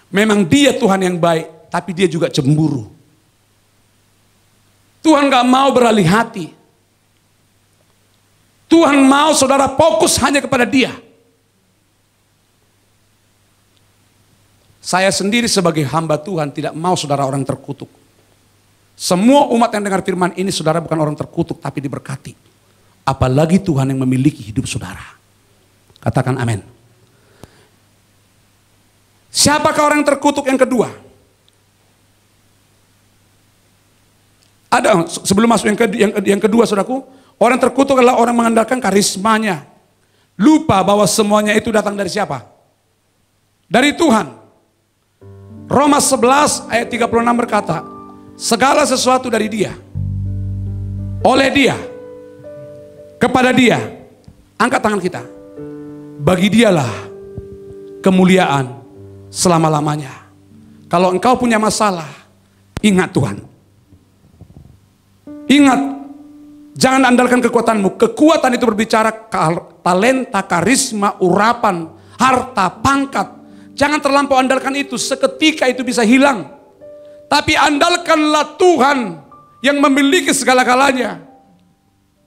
Memang Dia Tuhan yang baik, tapi Dia juga cemburu. Tuhan gak mau beralih hati. Tuhan mau saudara fokus hanya kepada Dia. Saya sendiri sebagai hamba Tuhan tidak mau saudara orang terkutuk. Semua umat yang dengar firman ini saudara bukan orang terkutuk tapi diberkati. Apalagi Tuhan yang memiliki hidup saudara. Katakan amin. Siapakah orang terkutuk yang kedua? Ada sebelum masuk yang kedua saudaraku. Orang terkutuk adalah orang mengandalkan karismanya. Lupa bahwa semuanya itu datang dari siapa? Dari Tuhan. Roma 11 ayat 36 berkata, segala sesuatu dari Dia, oleh Dia, kepada Dia. Angkat tangan kita. Bagi Dialah kemuliaan selama-lamanya. Kalau engkau punya masalah, ingat Tuhan. Ingat, jangan andalkan kekuatanmu. Kekuatan itu berbicara talenta, karisma, urapan, harta, pangkat. Jangan terlampau andalkan itu, seketika itu bisa hilang. Tapi andalkanlah Tuhan yang memiliki segala-galanya.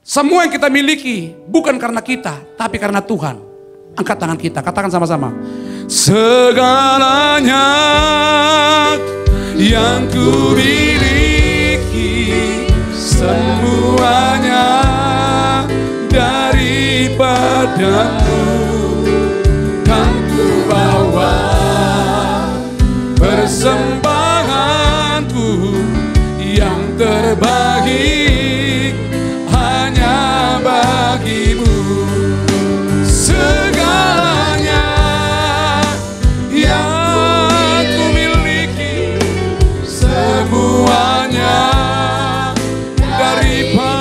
Semua yang kita miliki bukan karena kita, tapi karena Tuhan. Angkat tangan kita, katakan sama-sama. Segalanya yang ku miliki, semuanya daripadamu. Persembahanku yang terbaik hanya bagimu. Segalanya yang ku miliki, semuanya daripadamu.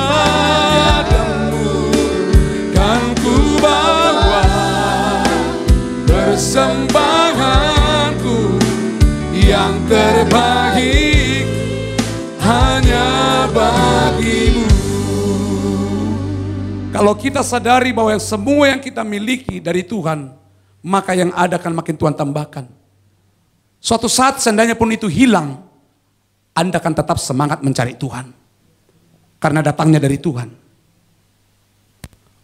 Kan ku bawa persembahanku yang terbaik hanya bagimu. Kalau kita sadari bahwa semua yang kita miliki dari Tuhan, maka yang ada akan makin Tuhan tambahkan. Suatu saat seandainya pun itu hilang, Anda akan tetap semangat mencari Tuhan. Karena datangnya dari Tuhan.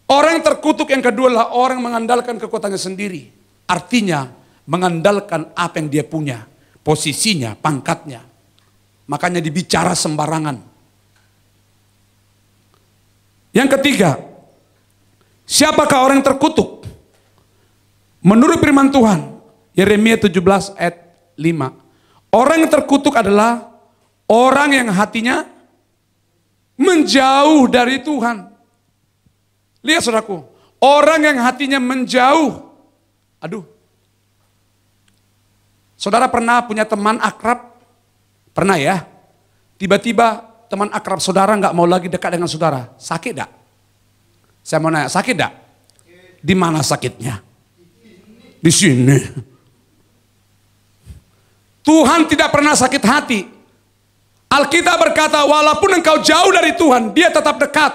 Orang yang terkutuk yang kedua adalah orang mengandalkan kekuatannya sendiri. Artinya mengandalkan apa yang dia punya. Posisinya, pangkatnya. Makanya dibicara sembarangan. Yang ketiga, siapakah orang yang terkutuk? Menurut firman Tuhan, Yeremia 17 ayat 5. Orang yang terkutuk adalah orang yang hatinya menjauh dari Tuhan. Lihat saudaraku, orang yang hatinya menjauh. Aduh. Saudara pernah punya teman akrab? Pernah ya? Tiba-tiba teman akrab saudara nggak mau lagi dekat dengan saudara. Sakit gak? Saya mau nanya, sakit gak? Di mana sakitnya? Di sini. Tuhan tidak pernah sakit hati. Alkitab berkata, walaupun engkau jauh dari Tuhan, dia tetap dekat.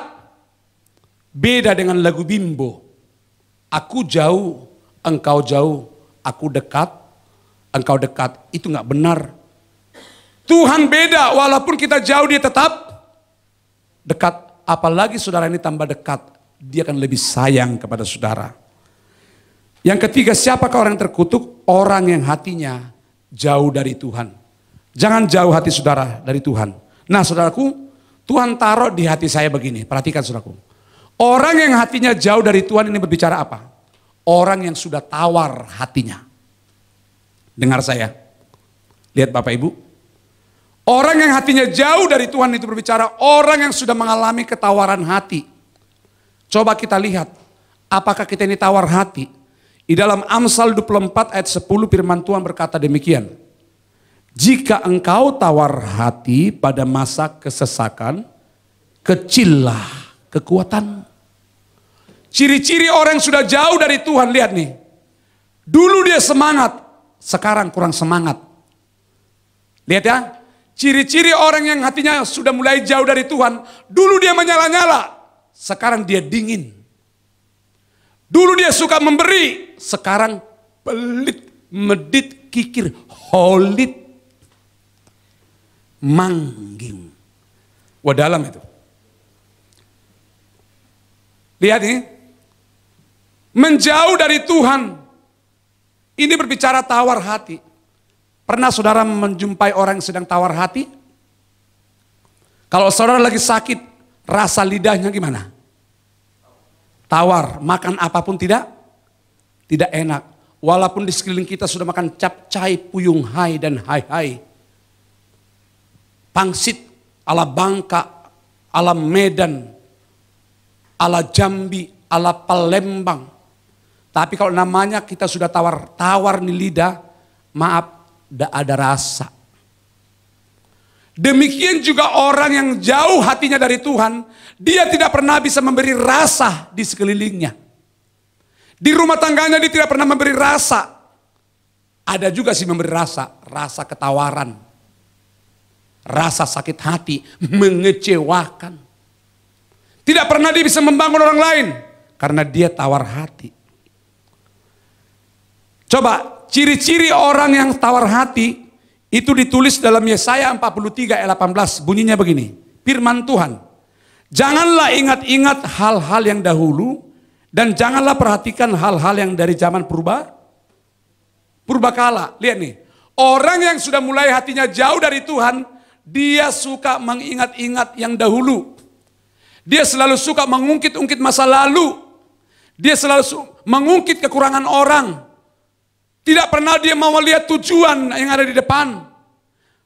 Beda dengan lagu Bimbo. Aku jauh, engkau jauh, aku dekat, engkau dekat. Itu nggak benar. Tuhan beda, walaupun kita jauh dia tetap dekat. Apalagi saudara ini tambah dekat, dia akan lebih sayang kepada saudara. Yang ketiga, siapakah orang yang terkutuk? Orang yang hatinya jauh dari Tuhan. Jangan jauh hati saudara dari Tuhan. Nah saudaraku, Tuhan taruh di hati saya begini. Perhatikan saudaraku. Orang yang hatinya jauh dari Tuhan ini berbicara apa? Orang yang sudah tawar hatinya. Dengar saya. Lihat Bapak Ibu. Orang yang hatinya jauh dari Tuhan itu berbicara orang yang sudah mengalami ketawaran hati. Coba kita lihat. Apakah kita ini tawar hati? Di dalam Amsal 24 ayat 10 firman Tuhan berkata demikian. Jika engkau tawar hati pada masa kesesakan, kecillah kekuatan. Ciri-ciri orang yang sudah jauh dari Tuhan, lihat nih. Dulu dia semangat, sekarang kurang semangat. Lihat ya, ciri-ciri orang yang hatinya sudah mulai jauh dari Tuhan. Dulu dia menyala-nyala, sekarang dia dingin. Dulu dia suka memberi, sekarang pelit, medit, kikir, holit, mangging. Wah dalam itu. Lihat nih, menjauh dari Tuhan. Ini berbicara tawar hati. Pernah saudara menjumpai orang yang sedang tawar hati? Kalau saudara lagi sakit, rasa lidahnya gimana? Tawar, makan apapun tidak enak. Walaupun di sekeliling kita sudah makan capcay, puyung hai dan hai. Pangsit ala Bangka, ala Medan, ala Jambi, ala Palembang. Tapi kalau namanya kita sudah tawar nih lidah, maaf, tidak ada rasa. Demikian juga orang yang jauh hatinya dari Tuhan, dia tidak pernah bisa memberi rasa di sekelilingnya. Di rumah tangganya dia tidak pernah memberi rasa. Ada juga sih memberi rasa ketawaran. Rasa sakit hati, mengecewakan. Tidak pernah dia bisa membangun orang lain, karena dia tawar hati. Coba, ciri-ciri orang yang tawar hati, itu ditulis dalam Yesaya 43 ayat 18, bunyinya begini. Firman Tuhan, janganlah ingat-ingat hal-hal yang dahulu, dan janganlah perhatikan hal-hal yang dari zaman purbakala. Lihat nih, orang yang sudah mulai hatinya jauh dari Tuhan, dia suka mengingat-ingat yang dahulu. Dia selalu suka mengungkit-ungkit masa lalu. Dia selalu mengungkit kekurangan orang. Tidak pernah dia mau melihat tujuan yang ada di depan.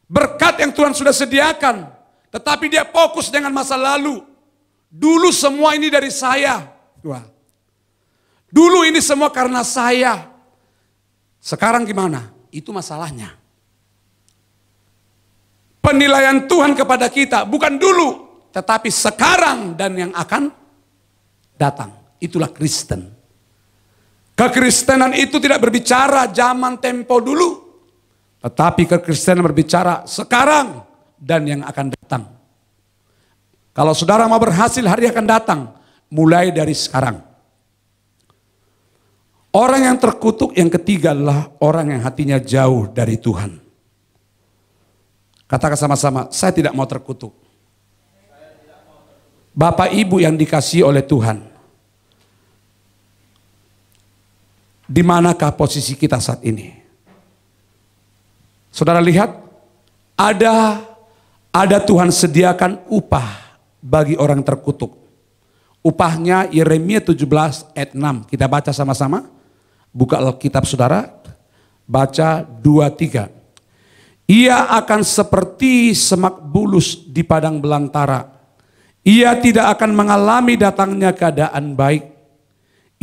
Berkat yang Tuhan sudah sediakan. Tetapi dia fokus dengan masa lalu. Dulu semua ini dari saya. Dulu ini semua karena saya. Sekarang gimana? Itu masalahnya. Penilaian Tuhan kepada kita bukan dulu, tetapi sekarang dan yang akan datang. Itulah Kristen. Kekristenan itu tidak berbicara zaman tempo dulu, tetapi kekristenan berbicara sekarang dan yang akan datang. Kalau saudara mau berhasil, hari akan datang mulai dari sekarang. Orang yang terkutuk yang ketiga adalah orang yang hatinya jauh dari Tuhan. Katakan sama-sama, saya tidak mau terkutuk. Bapak Ibu yang dikasihi oleh Tuhan, di manakah posisi kita saat ini? Saudara lihat, ada Tuhan sediakan upah bagi orang terkutuk. Upahnya Yeremia 17 ayat 6. Kita baca sama-sama. Buka Alkitab saudara, baca 2-3. Ia akan seperti semak bulus di padang belantara. Ia tidak akan mengalami datangnya keadaan baik.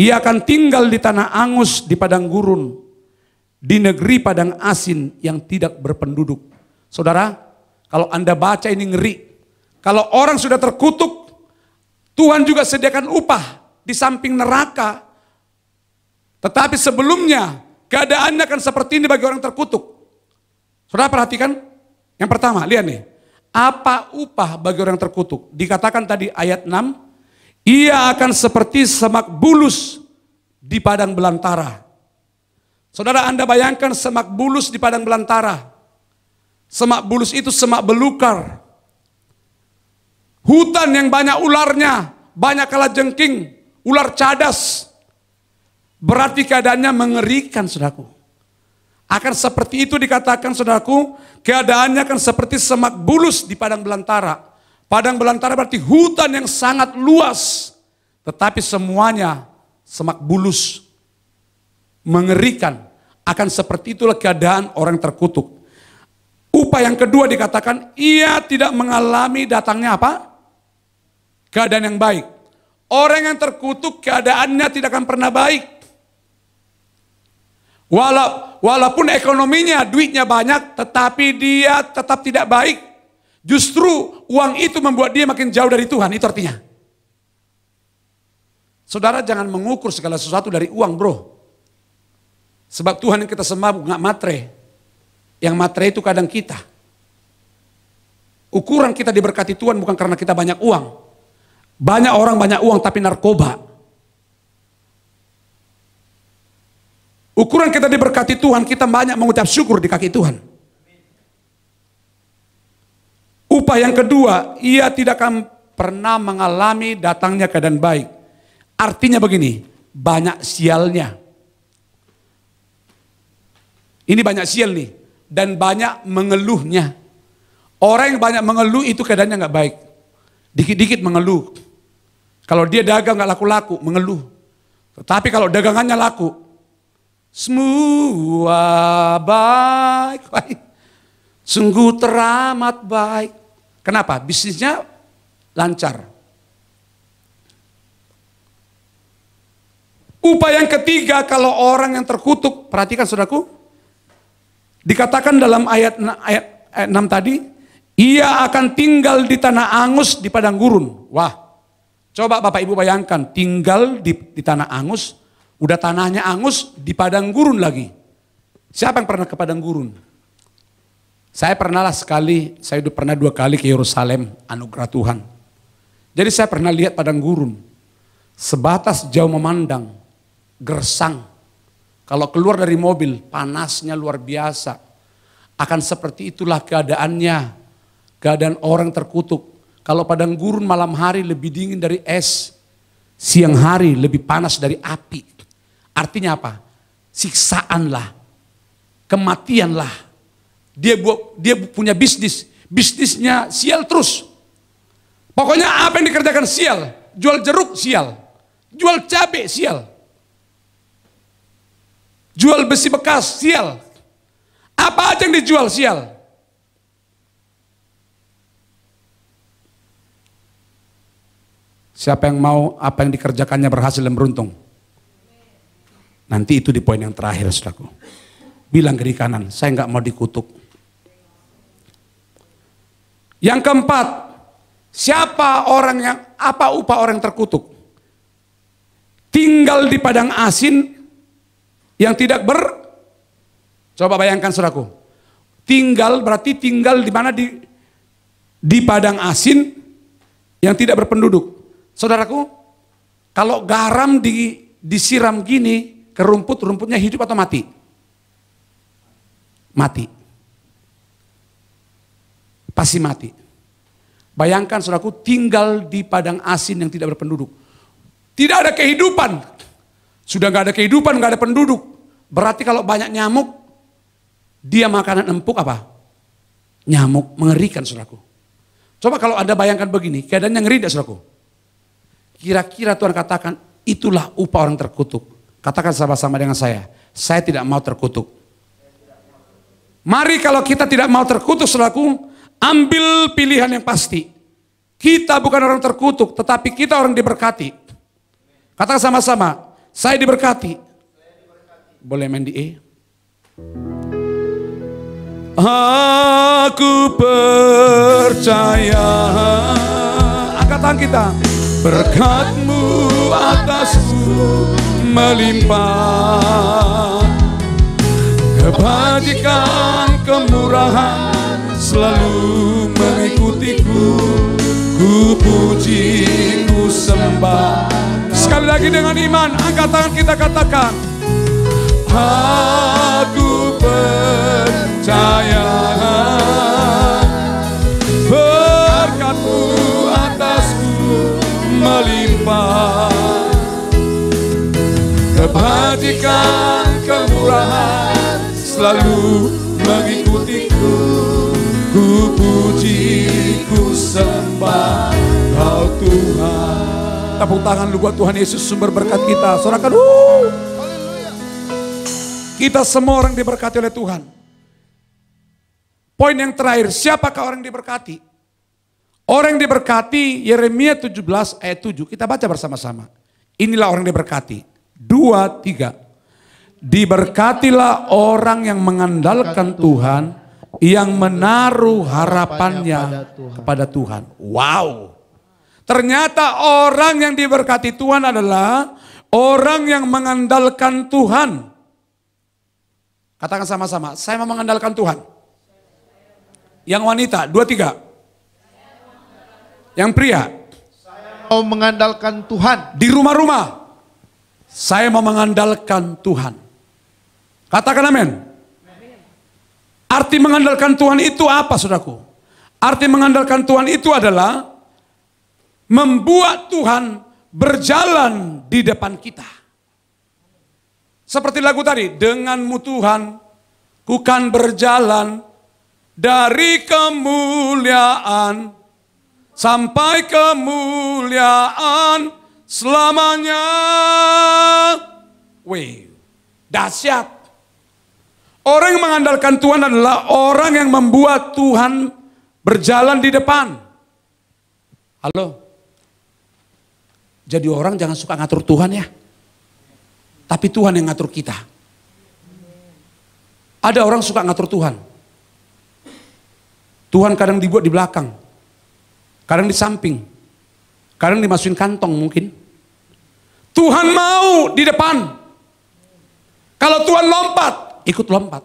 Ia akan tinggal di tanah angus di padang gurun, di negeri padang asin yang tidak berpenduduk. Saudara, kalau Anda baca ini ngeri. Kalau orang sudah terkutuk, Tuhan juga sediakan upah di samping neraka. Tetapi sebelumnya keadaannya akan seperti ini bagi orang terkutuk. Saudara perhatikan, yang pertama, lihat nih. Apa upah bagi orang terkutuk? Dikatakan tadi ayat 6, ia akan seperti semak bulus di padang belantara. Saudara, Anda bayangkan semak bulus di padang belantara. Semak bulus itu semak belukar. Hutan yang banyak ularnya, banyak kalajengking, ular cadas. Berarti keadaannya mengerikan, saudaraku. Akan seperti itu dikatakan, saudaraku, keadaannya akan seperti semak bulus di padang belantara. Padang belantara berarti hutan yang sangat luas. Tetapi semuanya semak bulus. Mengerikan. Akan seperti itulah keadaan orang terkutuk. Upah yang kedua dikatakan, ia tidak mengalami datangnya apa? Keadaan yang baik. Orang yang terkutuk keadaannya tidak akan pernah baik. Walaupun ekonominya, duitnya banyak, tetapi dia tetap tidak baik. Justru uang itu membuat dia makin jauh dari Tuhan, itu artinya. Saudara jangan mengukur segala sesuatu dari uang, bro. Sebab Tuhan yang kita sembah nggak matre. Yang matre itu kadang kita. Ukuran kita diberkati Tuhan bukan karena kita banyak uang. Banyak orang banyak uang tapi narkoba. Ukuran kita diberkati Tuhan, kita banyak mengucap syukur di kaki Tuhan. Upah yang kedua, ia tidak akan pernah mengalami datangnya keadaan baik. Artinya begini, banyak sialnya. Ini banyak sial nih, dan banyak mengeluhnya. Orang yang banyak mengeluh itu keadaannya nggak baik. Dikit-dikit mengeluh. Kalau dia dagang nggak laku-laku, mengeluh. Tetapi kalau dagangannya laku, semua baik. Sungguh teramat baik. Kenapa? Bisnisnya lancar. Upah yang ketiga kalau orang yang terkutuk, perhatikan saudaraku. Dikatakan dalam ayat 6 tadi, ia akan tinggal di tanah angus di padang gurun. Wah. Coba Bapak Ibu bayangkan, tinggal di tanah angus, udah tanahnya angus, di padang gurun lagi. Siapa yang pernah ke padang gurun? Saya pernah lah sekali, saya udah pernah 2 kali ke Yerusalem, anugerah Tuhan. Jadi saya pernah lihat padang gurun, sebatas jauh memandang, gersang. Kalau keluar dari mobil, panasnya luar biasa. Akan seperti itulah keadaannya, keadaan orang terkutuk. Kalau padang gurun malam hari lebih dingin dari es, siang hari lebih panas dari api. Artinya apa? Siksaanlah, kematianlah. Dia punya bisnisnya sial terus. Pokoknya apa yang dikerjakan sial, jual jeruk sial, jual cabai sial, jual besi bekas sial. Apa aja yang dijual sial. Siapa yang mau apa yang dikerjakannya berhasil dan beruntung? Nanti itu di poin yang terakhir, saudaraku. Bilang kiri kanan, saya nggak mau dikutuk. Yang keempat, siapa orang yang, apa upah orang terkutuk? Tinggal di padang asin yang tidak coba bayangkan saudaraku. Tinggal berarti tinggal di mana? Di padang asin yang tidak berpenduduk. Saudaraku, kalau garam disiram gini ke rumput, rumputnya hidup atau mati? Mati. Pasti mati. Bayangkan saudaraku, tinggal di padang asin yang tidak berpenduduk. Tidak ada kehidupan. Sudah gak ada kehidupan, gak ada penduduk. Berarti kalau banyak nyamuk, dia makanan empuk apa? Nyamuk, mengerikan saudaraku. Coba kalau Anda bayangkan begini, keadaannya ngeri tidak saudaraku? Kira-kira Tuhan katakan, itulah upah orang terkutuk. Katakan sama-sama dengan saya tidak mau terkutuk. Mari kalau kita tidak mau terkutuk saudaraku, ambil pilihan yang pasti. Kita bukan orang terkutuk, tetapi kita orang diberkati. Katakan sama-sama, saya diberkati. Boleh main di E? Aku percaya, angkat tangan kita. Berkat-Mu atasku melimpah, kebajikan, kemurahan selalu mengikutiku. Ku puji, ku sembah. Sekali lagi dengan iman, angkat tangan kita katakan. Aku percaya, berkat-Mu atasku melimpah, kebajikan, kemurahan selalu mengikutiku. Ku puji, ku sembah Kau Tuhan. Tepuk tangan lu buat Tuhan Yesus, sumber berkat kita. Sorakan, kita semua orang diberkati oleh Tuhan. Poin yang terakhir, siapakah orang yang diberkati? Orang yang diberkati, Yeremia 17 ayat 7. Kita baca bersama-sama. Inilah orang yang diberkati. 2, 3. Diberkatilah orang yang mengandalkan Tuhan, yang menaruh harapannya kepada Tuhan. Wow. Ternyata orang yang diberkati Tuhan adalah orang yang mengandalkan Tuhan. Katakan sama-sama, saya mau mengandalkan Tuhan. Yang wanita, 2, 3. Yang pria, Saya mau mengandalkan Tuhan. di rumah-rumah, saya mau mengandalkan Tuhan. Katakan amin. Arti mengandalkan Tuhan itu apa, saudaraku? Arti mengandalkan Tuhan itu adalah membuat Tuhan berjalan di depan kita. Seperti lagu tadi, denganmu Tuhan, ku kan berjalan dari kemuliaan sampai kemuliaan selamanya. Wih, dahsyat. Orang yang mengandalkan Tuhan adalah orang yang membuat Tuhan berjalan di depan. Halo? Jadi orang jangan suka ngatur Tuhan ya. Tapi Tuhan yang ngatur kita. Ada orang suka ngatur Tuhan. Tuhan kadang dibuat di belakang. Kadang di samping. Kadang dimasukin kantong mungkin. Tuhan mau di depan. Kalau Tuhan lompat, ikut lompat.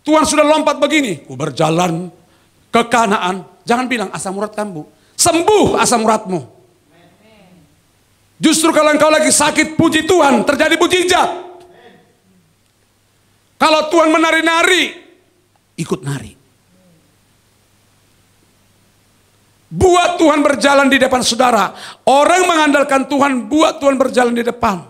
Tuhan sudah lompat begini. Ku berjalan ke Kanaan. Jangan bilang asam urat kamu. Sembuh asam uratmu. Justru kalau engkau lagi sakit, puji Tuhan, terjadi mujizat. Kalau Tuhan menari-nari, ikut nari. Buat Tuhan berjalan di depan saudara. Orang mengandalkan Tuhan, buat Tuhan berjalan di depan.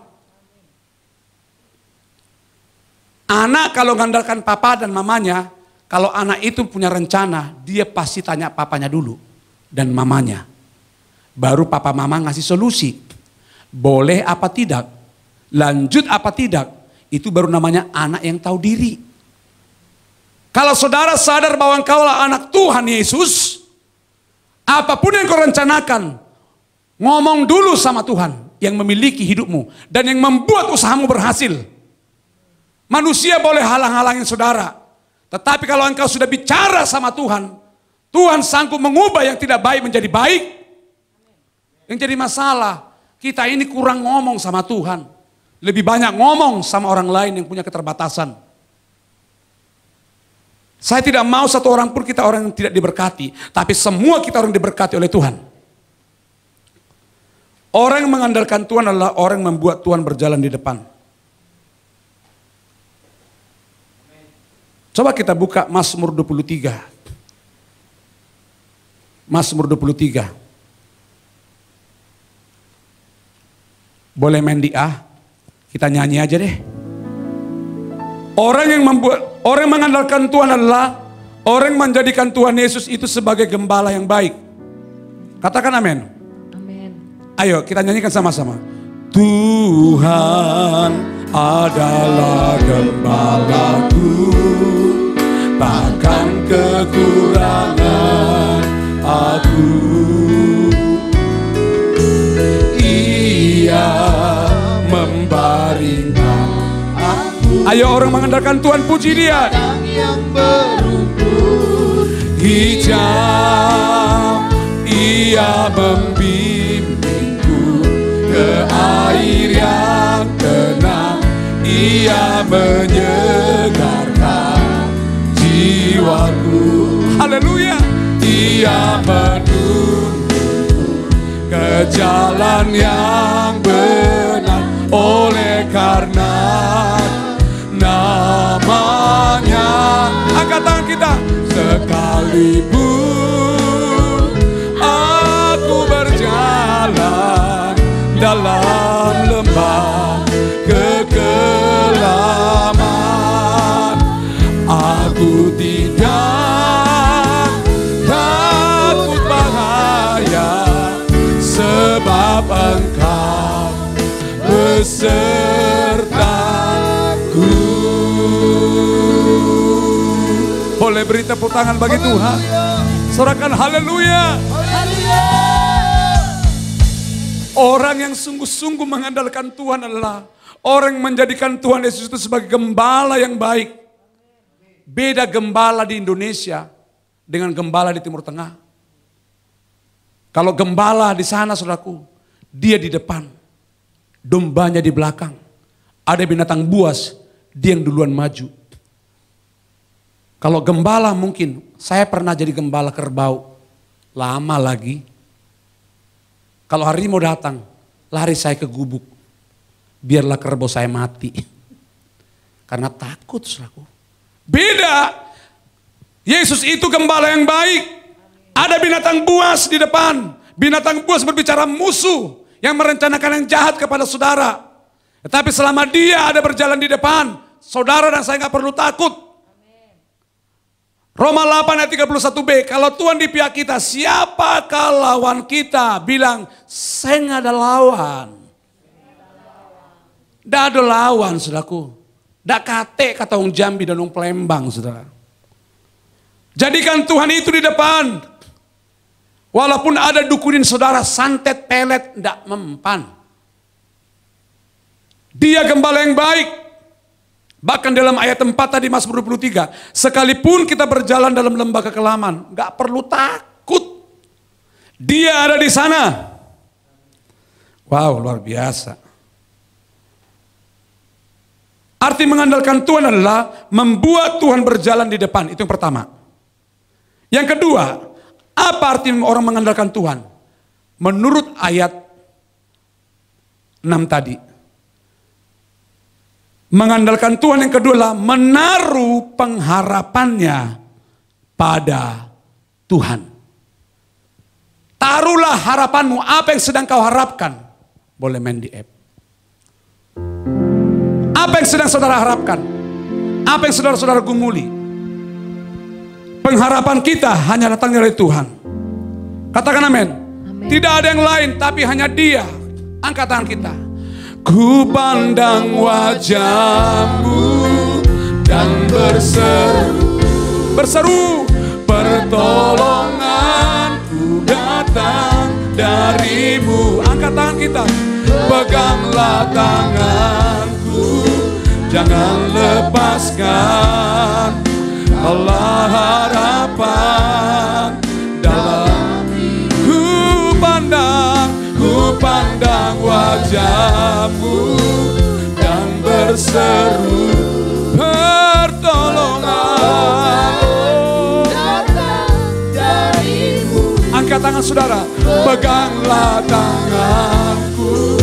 Anak kalau mengandalkan papa dan mamanya, kalau anak itu punya rencana, dia pasti tanya papanya dulu dan mamanya. Baru papa mama ngasih solusi. Boleh apa tidak, lanjut apa tidak, itu baru namanya anak yang tahu diri. Kalau saudara sadar bahwa engkaulah anak Tuhan Yesus, apapun yang kau rencanakan, ngomong dulu sama Tuhan yang memiliki hidupmu dan yang membuat usahamu berhasil. Manusia boleh halang-halangin saudara, tetapi kalau engkau sudah bicara sama Tuhan, Tuhan sanggup mengubah yang tidak baik menjadi baik. Yang jadi masalah, kita ini kurang ngomong sama Tuhan. Lebih banyak ngomong sama orang lain yang punya keterbatasan. Saya tidak mau satu orang pun kita orang yang tidak diberkati. Tapi semua kita orang diberkati oleh Tuhan. Orang yang mengandalkan Tuhan adalah orang yang membuat Tuhan berjalan di depan. Coba kita buka Mazmur 23. Mazmur 23. Boleh main di A, kita nyanyi aja deh. Orang yang mengandalkan Tuhan adalah orang yang menjadikan Tuhan Yesus itu sebagai gembala yang baik. Katakan amin. Amin. Ayo kita nyanyikan sama-sama. Tuhan adalah gembalaku, takkan kekurangan aku. Ia membaringkan aku. Ayo orang mengandalkan Tuhan, puji Dia. Yang berumput hijau, Ia membimbingku ke air yang tenang. Ia menyegarkan jiwaku. Haleluya. Ia menuntunku ke jalan yang benar, oleh karena namanya. Angkat tangan kita. Sekalipun aku berjalan dalam lembah kekelaman, aku tidak takut bahaya, sebab Engkau besertaku. Boleh beri tepuk tangan bagi Tuhan. Sorakan haleluya. Orang yang sungguh-sungguh mengandalkan Tuhan adalah orang yang menjadikan Tuhan Yesus itu sebagai gembala yang baik. Beda gembala di Indonesia dengan gembala di Timur Tengah. Kalau gembala di sana, saudaraku, dia di depan, dombanya di belakang. Ada binatang buas, dia yang duluan maju. Kalau gembala mungkin, saya pernah jadi gembala kerbau, lama lagi. Kalau harimau datang, lari saya ke gubuk, biarlah kerbau saya mati. Karena takut, saudaraku. Beda, Yesus itu gembala yang baik. Ada binatang buas di depan, binatang buas berbicara musuh, yang merencanakan yang jahat kepada saudara. Tetapi selama dia ada berjalan di depan, saudara dan saya gak perlu takut. Roma 8 ayat 31b, kalau Tuhan di pihak kita, siapakah lawan kita? Bilang, saya gak ada lawan. Gak ada lawan, saudaraku. Gak kate kata orang Jambi dan orang Palembang, saudara. Jadikan Tuhan itu di depan. Walaupun ada dukunin saudara, santet, pelet, gak mempan. Dia gembala yang baik. Bahkan dalam ayat 4 tadi Mazmur 23, sekalipun kita berjalan dalam lembah kekelaman, gak perlu takut. Dia ada di sana. Wow, luar biasa. Arti mengandalkan Tuhan adalah membuat Tuhan berjalan di depan. Itu yang pertama. Yang kedua, apa arti orang mengandalkan Tuhan? Menurut ayat 6 tadi. Mengandalkan Tuhan yang kedua adalah menaruh pengharapannya pada Tuhan. Taruhlah harapanmu, apa yang sedang kau harapkan. Boleh main di app. Apa yang sedang saudara harapkan? Apa yang saudara-saudara gumuli? Pengharapan kita hanya datang dari Tuhan. Katakan amin. Tidak ada yang lain, tapi hanya Dia. Angkat tangan kita. Ku pandang wajah-Mu dan berseru, pertolonganku datang dari-Mu. Angkat tangan kita. Peganglah tanganku, jangan lepaskan. Allah harapan dalam ku pandang wajah-Mu dan berseru, pertolongan datang dari-Mu. Angkat tangan saudara, peganglah tanganku,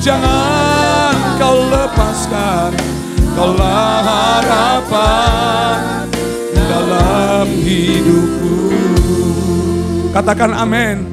jangan kau lepaskan. Kaulah harapan dalam hidupku. Katakan amin.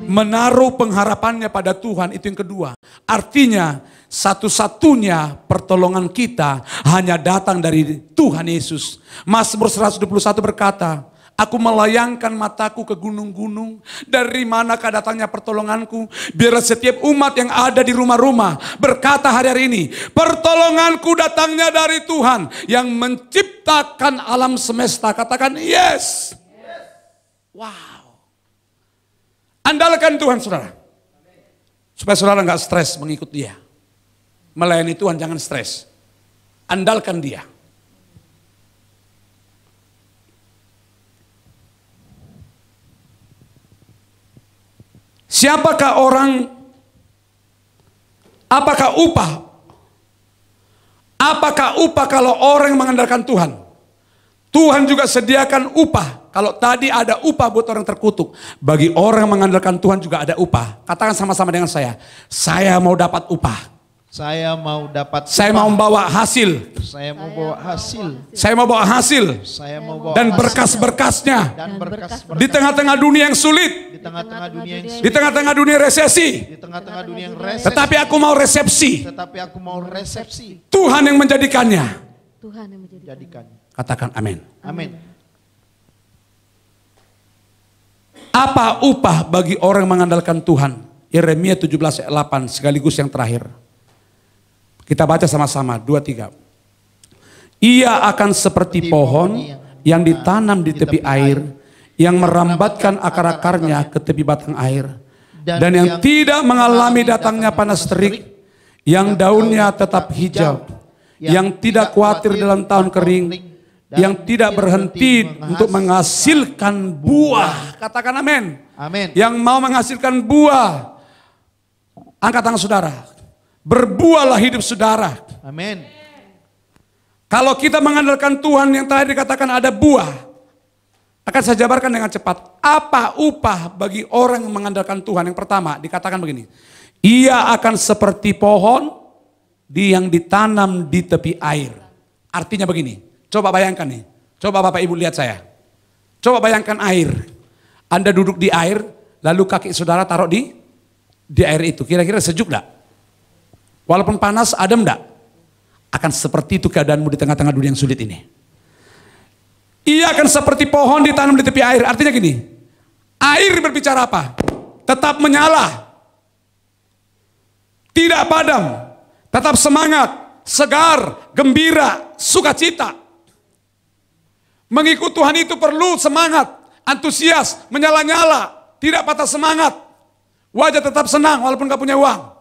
Menaruh pengharapannya pada Tuhan, itu yang kedua. Artinya satu-satunya pertolongan kita hanya datang dari Tuhan Yesus. Mazmur 121 berkata, Aku melayangkan mataku ke gunung-gunung. Dari manakah datangnya pertolonganku? Biarlah setiap umat yang ada di rumah-rumah berkata hari-hari ini, pertolonganku datangnya dari Tuhan yang menciptakan alam semesta. Katakan yes. Wow. Andalkan Tuhan saudara. Supaya saudara gak stres mengikut dia. Melayani Tuhan jangan stres. Andalkan dia. Siapakah orang, apakah upah? Apakah upah kalau orang yang mengandalkan Tuhan? Tuhan juga sediakan upah. Kalau tadi ada upah buat orang terkutuk, bagi orang yang mengandalkan Tuhan juga ada upah. Katakan sama-sama dengan saya mau dapat upah. Saya mau dapat Saya mau membawa hasil. Saya mau bawa hasil. Saya mau bawa hasil. Saya mau bawa Dan hasil. berkas-berkasnya. Dan berkas-berkas. Di tengah-tengah dunia yang sulit. Di tengah-tengah dunia yang Di tengah-tengah dunia resesi. di tengah-tengah dunia yang resesi. Tetapi aku mau resepsi. Tetapi aku mau resepsi. Tuhan yang menjadikannya. Tuhan yang menjadi Jadikan. Katakan amin. Amin. Apa upah bagi orang yang mengandalkan Tuhan? Yeremia 17 ayat 8 sekaligus yang terakhir. Kita baca sama-sama 2-3. Ia akan seperti pohon yang ditanam di tepi air, yang merambatkan akar-akarnya ke tepi batang air, dan yang tidak mengalami datangnya panas terik, yang daunnya tetap hijau, yang tidak khawatir dalam tahun kering, yang tidak berhenti untuk menghasilkan buah. Katakan amin. Amin. Yang mau menghasilkan buah. Angkat tangan saudara. Berbuahlah hidup saudara. Amin. Kalau kita mengandalkan Tuhan yang tadi dikatakan ada buah. Akan saya jabarkan dengan cepat. Apa upah bagi orang yang mengandalkan Tuhan? Yang pertama dikatakan begini. Ia akan seperti pohon yang ditanam di tepi air. Artinya begini. Coba bayangkan nih. Coba Bapak Ibu lihat saya. Coba bayangkan air. Anda duduk di air. Lalu kaki saudara taruh di air itu. Kira-kira sejuk enggak? Walaupun panas, adem enggak? Akan seperti itu keadaanmu di tengah-tengah dunia yang sulit ini. Ia akan seperti pohon ditanam di tepi air. Artinya gini, air berbicara apa? Tetap menyala. Tidak padam. Tetap semangat, segar, gembira, sukacita. Mengikut Tuhan itu perlu semangat, antusias, menyala-nyala. Tidak patah semangat. Wajah tetap senang walaupun gak punya uang.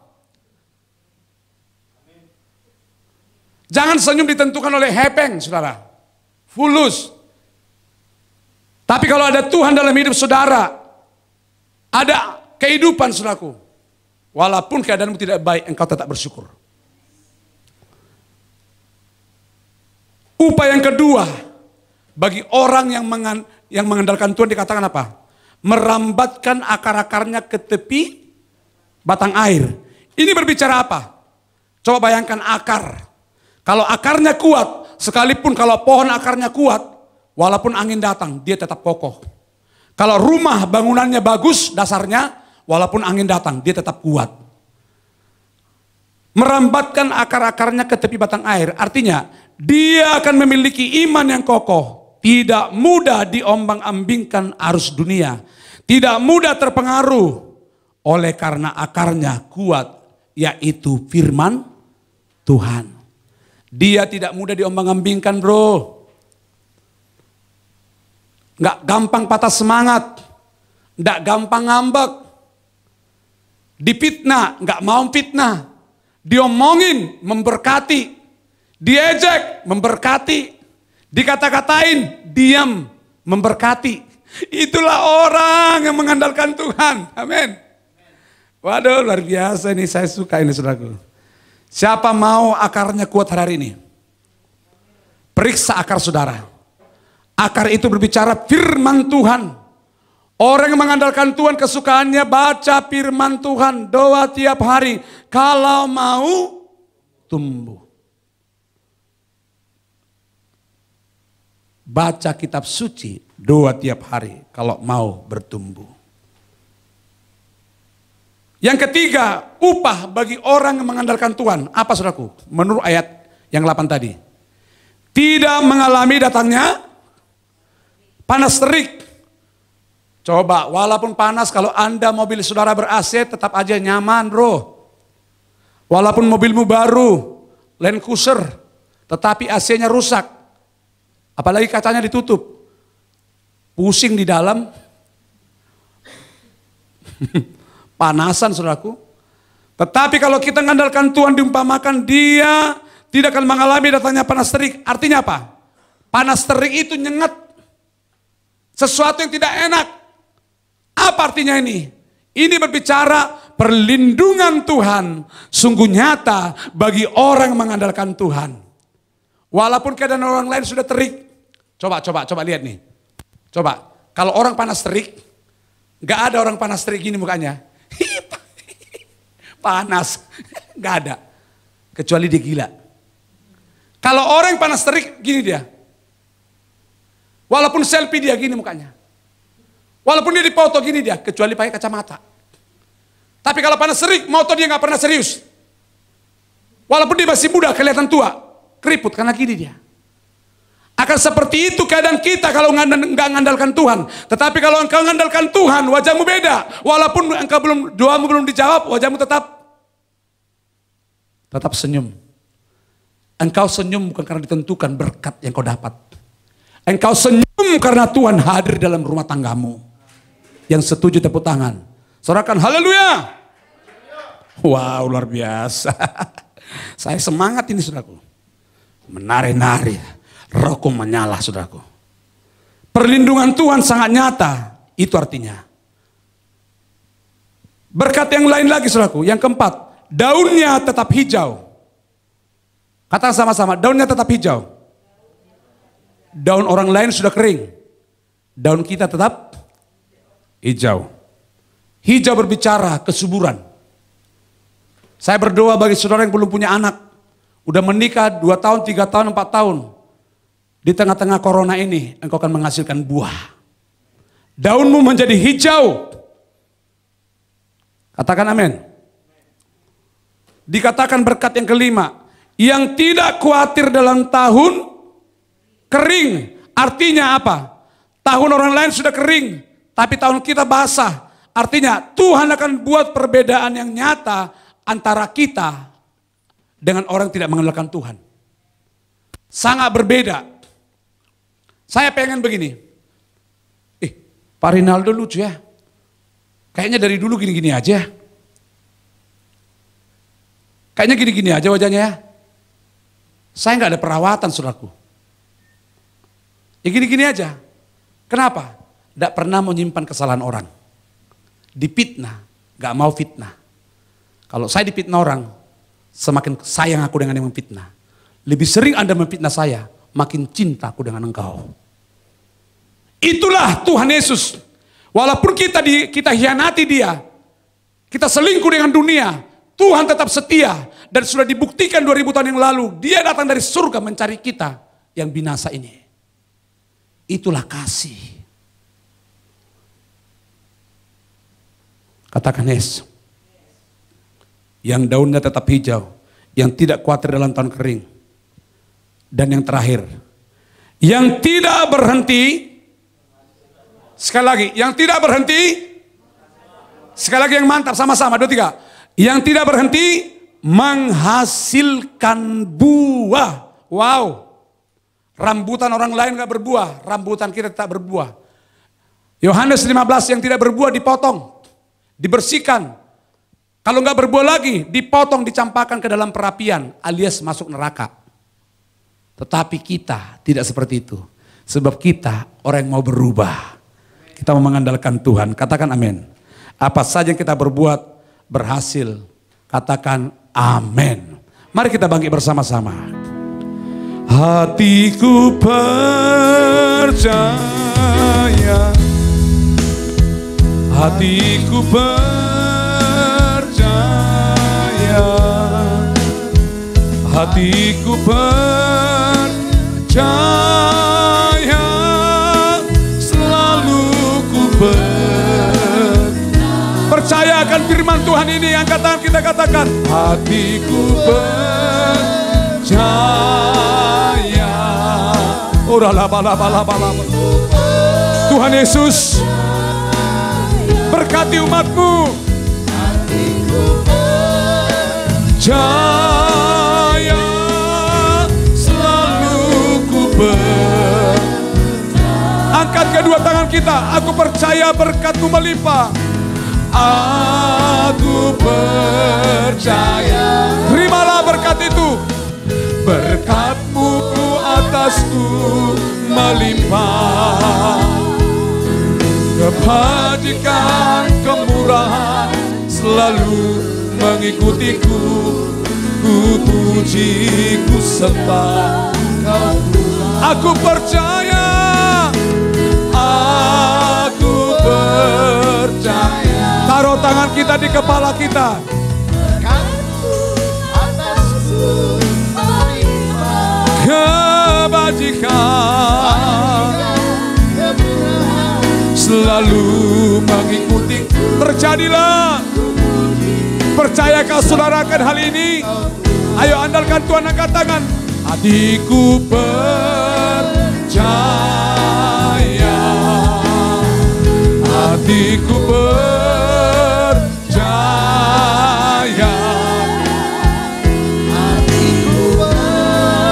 Jangan senyum ditentukan oleh hepeng, saudara. Fulus. Tapi kalau ada Tuhan dalam hidup saudara, ada kehidupan, saudaraku. Walaupun keadaanmu tidak baik, engkau tetap bersyukur. Upah yang kedua, bagi orang yang mengandalkan Tuhan dikatakan apa? Merambatkan akar-akarnya ke tepi batang air. Ini berbicara apa? Coba bayangkan akar. Kalau akarnya kuat, sekalipun kalau pohon akarnya kuat, walaupun angin datang, dia tetap kokoh. Kalau rumah bangunannya bagus dasarnya, walaupun angin datang, dia tetap kuat. Merambatkan akar-akarnya ke tepi batang air, artinya dia akan memiliki iman yang kokoh. Tidak mudah diombang-ambingkan arus dunia. Tidak mudah terpengaruh oleh karena akarnya kuat, yaitu firman Tuhan. Dia tidak mudah diombang-ambingkan, bro. Nggak gampang patah semangat. Nggak gampang ngambek. Dipitnah, nggak mau fitnah. Diomongin, memberkati. Diejek, memberkati. Dikata-katain, diam, memberkati. Itulah orang yang mengandalkan Tuhan. Amin. Waduh, luar biasa ini, saya suka ini saudaraku. Siapa mau akarnya kuat hari ini? Periksa akar saudara. Akar itu berbicara firman Tuhan. Orang yang mengandalkan Tuhan kesukaannya baca firman Tuhan. Doa tiap hari. Kalau mau tumbuh. Baca kitab suci. Doa tiap hari. Kalau mau bertumbuh. Yang ketiga, upah bagi orang yang mengandalkan Tuhan. Apa saudaraku? Menurut ayat yang 8 tadi. Tidak mengalami datangnya Panas terik. Coba, walaupun panas, kalau Anda mobil saudara ber-AC tetap aja nyaman bro. Walaupun mobilmu baru, Land Cruiser, tetapi AC-nya rusak. Apalagi kacanya ditutup. Pusing di dalam. Panasan saudaraku. Tetapi kalau kita mengandalkan Tuhan, diumpamakan Dia tidak akan mengalami datangnya panas terik. Artinya apa? Panas terik itu nyengat. Sesuatu yang tidak enak. Apa artinya ini? Ini berbicara perlindungan Tuhan sungguh nyata bagi orang yang mengandalkan Tuhan. Walaupun keadaan orang lain sudah terik. Coba lihat nih. Coba, kalau orang panas terik, gak ada orang panas terik gini mukanya. Panas, gak ada. Kecuali dia gila. Kalau orang panas terik, gini dia. Walaupun selfie dia gini mukanya. Walaupun dia dipoto gini dia, kecuali pakai kacamata. Tapi kalau panas terik, moto dia gak pernah serius. Walaupun dia masih muda, kelihatan tua, keriput karena gini dia. Akan seperti itu keadaan kita kalau nggak mengandalkan Tuhan. Tetapi kalau engkau mengandalkan Tuhan, wajahmu beda. Walaupun engkau doamu belum dijawab, wajahmu tetap senyum. Engkau senyum bukan karena ditentukan berkat yang kau dapat. Engkau senyum karena Tuhan hadir dalam rumah tanggamu. Yang setuju tepuk tangan. Sorakan haleluya. Wow, luar biasa. Saya semangat ini saudaraku. Menari-nari. Rohku menyala saudaraku. Perlindungan Tuhan sangat nyata. Itu artinya. Berkat yang lain lagi saudaraku. Yang keempat. Daunnya tetap hijau. Kata sama-sama. Daunnya tetap hijau. Daun orang lain sudah kering. Daun kita tetap hijau. Hijau berbicara kesuburan. Saya berdoa bagi saudara yang belum punya anak. Udah menikah 2 tahun, 3 tahun, 4 tahun. Di tengah-tengah corona ini engkau akan menghasilkan buah. Daunmu menjadi hijau. Katakan amin. Dikatakan berkat yang kelima. Yang tidak khawatir dalam tahun kering. Artinya apa? Tahun orang lain sudah kering. Tapi tahun kita basah. Artinya Tuhan akan buat perbedaan yang nyata antara kita dengan orang yang tidak mengandalkan Tuhan. Sangat berbeda. Saya pengen begini. Pak Rinaldo lucu ya. Kayaknya dari dulu gini-gini aja. Kayaknya gini-gini aja wajahnya ya. Saya nggak ada perawatan saudaraku. Ya gini-gini aja. Kenapa? Tidak pernah menyimpan kesalahan orang. Dipitnah, gak mau fitnah. Kalau saya dipitnah orang, semakin sayang aku dengan yang memfitnah. Lebih sering Anda memfitnah saya, makin cinta aku dengan engkau. Itulah Tuhan Yesus. Walaupun kita hianati Dia, kita selingkuh dengan dunia, Tuhan tetap setia. Dan sudah dibuktikan 2000 tahun yang lalu, Dia datang dari surga mencari kita yang binasa ini. Itulah kasih. Katakan yes. Yang daunnya tetap hijau. Yang tidak khawatir dalam tahun kering. Dan yang terakhir. Yang tidak berhenti. Sekali lagi. Yang tidak berhenti. Sekali lagi yang mantap sama-sama. 2, 3. Yang tidak berhenti. Menghasilkan buah. Wow. Rambutan orang lain gak berbuah. Rambutan kita tak berbuah. Yohanes 15 yang tidak berbuah dipotong. Dibersihkan. Kalau nggak berbuah lagi, dipotong, dicampakkan ke dalam perapian, alias masuk neraka. Tetapi kita tidak seperti itu. Sebab kita orang yang mau berubah. Kita mau mengandalkan Tuhan. Katakan amin. Apa saja yang kita berbuat berhasil. Katakan amin. Mari kita bangkit bersama-sama. Hatiku percaya. Hatiku percaya, hatiku percaya, selalu ku percaya akan firman Tuhan ini. Angkat tangan kita katakan, hatiku percaya. Oh, Tuhan Yesus, berkati umat-Mu. Jaya selalu ku angkat kedua tangan kita. Aku percaya berkat-Mu melimpah. Aku percaya. Terimalah berkat itu. Berkat-Mu atasku melimpah. Kebajikan, kemurahan selalu mengikutiku. Ku puji, ku sembah Kau. Aku percaya. Aku percaya. Taruh tangan kita di kepala kita. Kebajikan selalu mengikuti. Terjadilah. Percayakah saudara akan hal ini? Ayo andalkan Tuhan, angkat tangan. Hatiku percaya. Hatiku percaya. Hatiku percaya.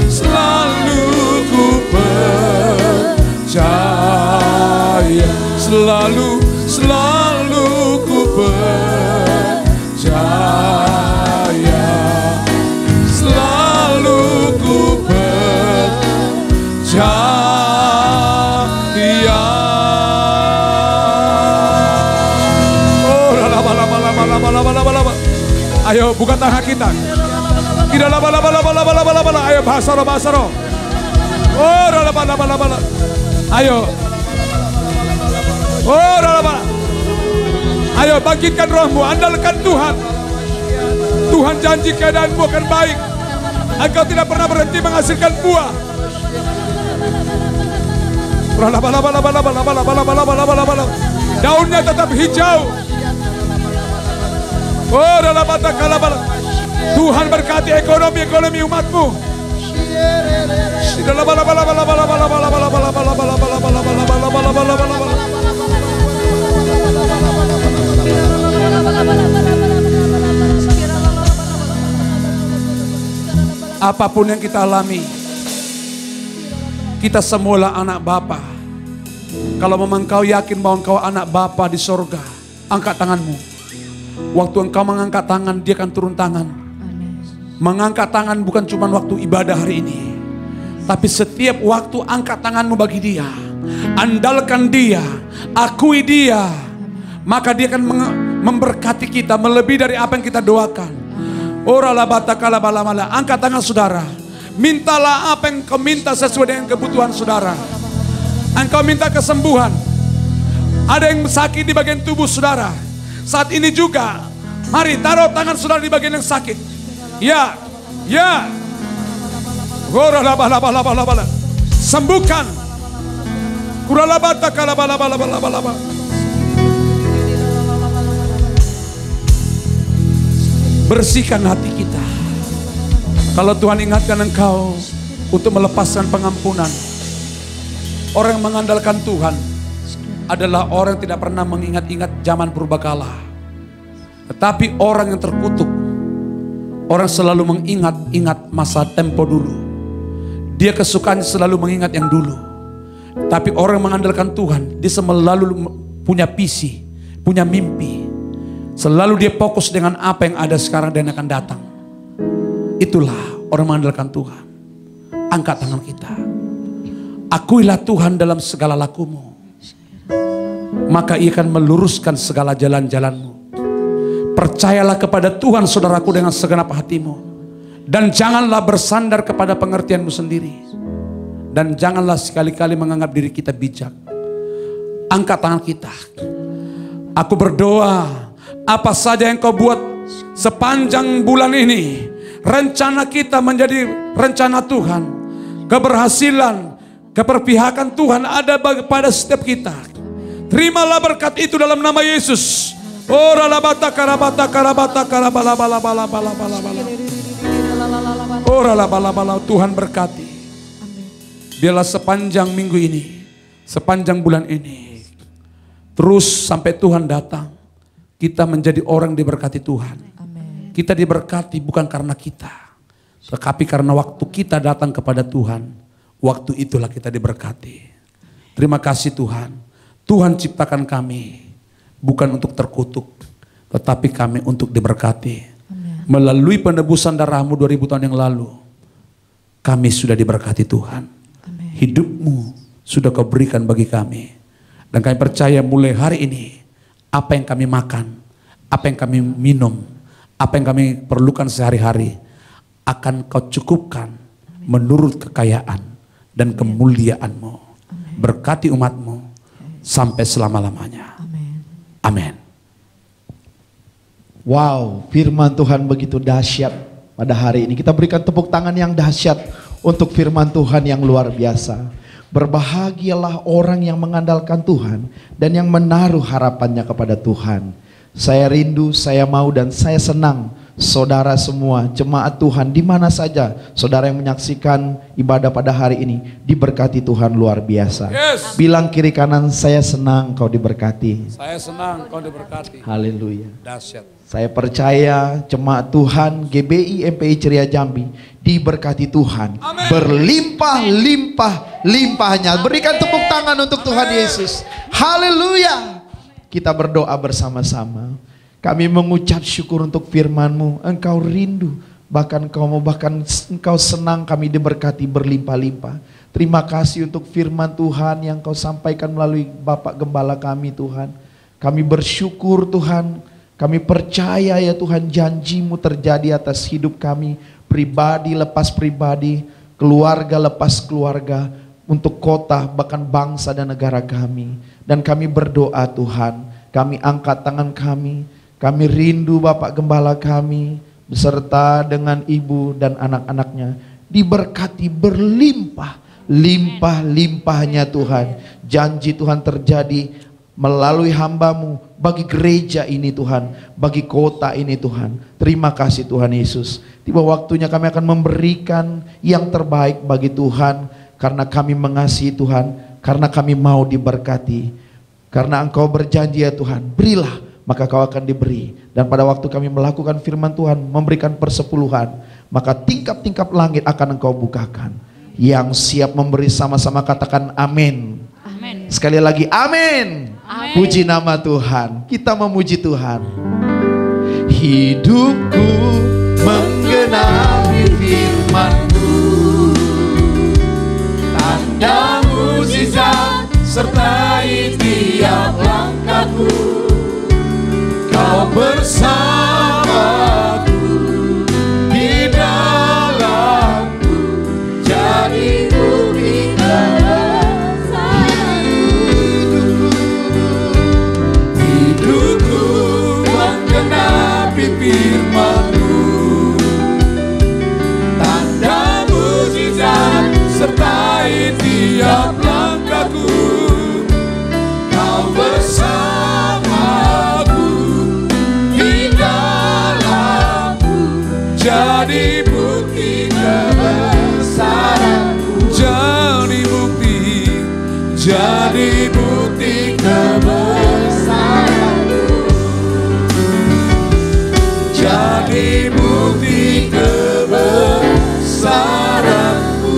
Selalu ku percaya. Selalu ku percaya. Selalu ku percaya. Oh, laba. Ayo buka tangan kita. Tidak laba. Ayo bahasa roh. Oh, laba. Ayo. Oh, laba. Ayo bangkitkan rohmu, andalkan Tuhan. Tuhan janji keadaanmu akan baik. Engkau tidak pernah berhenti menghasilkan buah. Daunnya tetap hijau. Oh, Tuhan berkati ekonomi umatmu. Apapun yang kita alami, kita semualah anak Bapa. Kalau memang kau yakin bahwa engkau anak Bapa di sorga, angkat tanganmu. Waktu engkau mengangkat tangan, Dia akan turun tangan. Mengangkat tangan bukan cuma waktu ibadah hari ini, tapi setiap waktu angkat tanganmu bagi Dia. Andalkan Dia, akui Dia, maka Dia akan memberkati kita melebihi dari apa yang kita doakan. Angkat tangan saudara. Mintalah apa yang kau minta sesuai dengan kebutuhan saudara. Engkau minta kesembuhan. Ada yang sakit di bagian tubuh saudara. Saat ini juga, mari taruh tangan saudara di bagian yang sakit. Ya. Sembuhkan. Bersihkan hati kita. Kalau Tuhan ingatkan engkau untuk melepaskan pengampunan, orang yang mengandalkan Tuhan adalah orang yang tidak pernah mengingat-ingat zaman purbakala. Tetapi orang yang terkutuk, orang selalu mengingat-ingat masa tempo dulu. Dia kesukaannya selalu mengingat yang dulu. Tapi orang yang mengandalkan Tuhan, dia selalu punya visi, punya mimpi. Selalu dia fokus dengan apa yang ada sekarang dan akan datang. Itulah orang mengandalkan Tuhan. Angkat tangan kita. Akuilah Tuhan dalam segala lakumu, maka Ia akan meluruskan segala jalan-jalanmu. Percayalah kepada Tuhan saudaraku dengan segenap hatimu. Dan janganlah bersandar kepada pengertianmu sendiri. Dan janganlah sekali-kali menganggap diri kita bijak. Angkat tangan kita. Aku berdoa, apa saja yang kau buat sepanjang bulan ini, rencana kita menjadi rencana Tuhan. Keberhasilan, keperpihakan Tuhan ada pada setiap kita. Terimalah berkat itu dalam nama Yesus. Oh, ralabata karabata karabata karabala bala bala bala bala bala. Oh, ralabala bala. Tuhan berkati. Biarlah sepanjang minggu ini, sepanjang bulan ini, terus sampai Tuhan datang, kita menjadi orang diberkati Tuhan. Amin. Kita diberkati bukan karena kita, tetapi karena waktu kita datang kepada Tuhan, waktu itulah kita diberkati. Terima kasih Tuhan. Tuhan ciptakan kami bukan untuk terkutuk, tetapi kami untuk diberkati. Melalui penebusan darah-Mu 2000 tahun yang lalu, kami sudah diberkati Tuhan. Amin. Hidup-Mu sudah Kau berikan bagi kami. Dan kami percaya mulai hari ini, apa yang kami makan, apa yang kami minum, apa yang kami perlukan sehari-hari, akan Kau cukupkan menurut kekayaan dan kemuliaan-Mu. Berkati umat-Mu sampai selama-lamanya. Amin. Wow, firman Tuhan begitu dahsyat pada hari ini. Kita berikan tepuk tangan yang dahsyat untuk firman Tuhan yang luar biasa. Berbahagialah orang yang mengandalkan Tuhan dan yang menaruh harapannya kepada Tuhan. Saya rindu, saya mau dan saya senang saudara semua, jemaat Tuhan di mana saja saudara yang menyaksikan ibadah pada hari ini diberkati Tuhan luar biasa. Yes. Bilang kiri kanan, saya senang kau diberkati. Saya senang Kau diberkati. Haleluya. Dahsyat. Saya percaya jemaat Tuhan GBI MPI Ceria Jambi diberkati Tuhan. Berlimpah-limpah-limpahnya. Berikan tepuk tangan untuk Tuhan Yesus. Haleluya. Kita berdoa bersama-sama. Kami mengucap syukur untuk firman-Mu. Engkau rindu, bahkan Engkau senang kami diberkati berlimpah-limpah. Terima kasih untuk firman Tuhan yang Kau sampaikan melalui Bapak Gembala kami Tuhan. Kami bersyukur Tuhan. Kami percaya ya Tuhan, janji-Mu terjadi atas hidup kami. Pribadi lepas pribadi, keluarga lepas keluarga, untuk kota bahkan bangsa dan negara kami. Dan kami berdoa Tuhan, kami angkat tangan kami rindu Bapak Gembala kami beserta dengan ibu dan anak-anaknya diberkati berlimpah-limpahnya Tuhan. Janji Tuhan terjadi melalui hamba-Mu bagi gereja ini Tuhan, bagi kota ini Tuhan. Terima kasih Tuhan Yesus. Tiba waktunya kami akan memberikan yang terbaik bagi Tuhan, karena kami mengasihi Tuhan, karena kami mau diberkati. Karena Engkau berjanji ya Tuhan, berilah maka Kau akan diberi. Dan pada waktu kami melakukan firman Tuhan, memberikan persepuluhan, maka tingkap-tingkap langit akan Engkau bukakan. Yang siap memberi sama-sama katakan amin. Amin. Sekali lagi amin. Amin. Puji nama Tuhan. Kita memuji Tuhan. Hidupku menggenapi firman-Mu, tanda mukjizat sertai tiap langkahku. Kau bersamaku di dalamku, jadi bukti hidupku menggenapi firman-Mu, tanda mukjizat sertai tiap langkahku. Kau bersamaku di dalamku, jadi bukti kebesaran-Mu. Jadi bukti kebesaran-Mu. Jadi bukti kebesaran-Mu.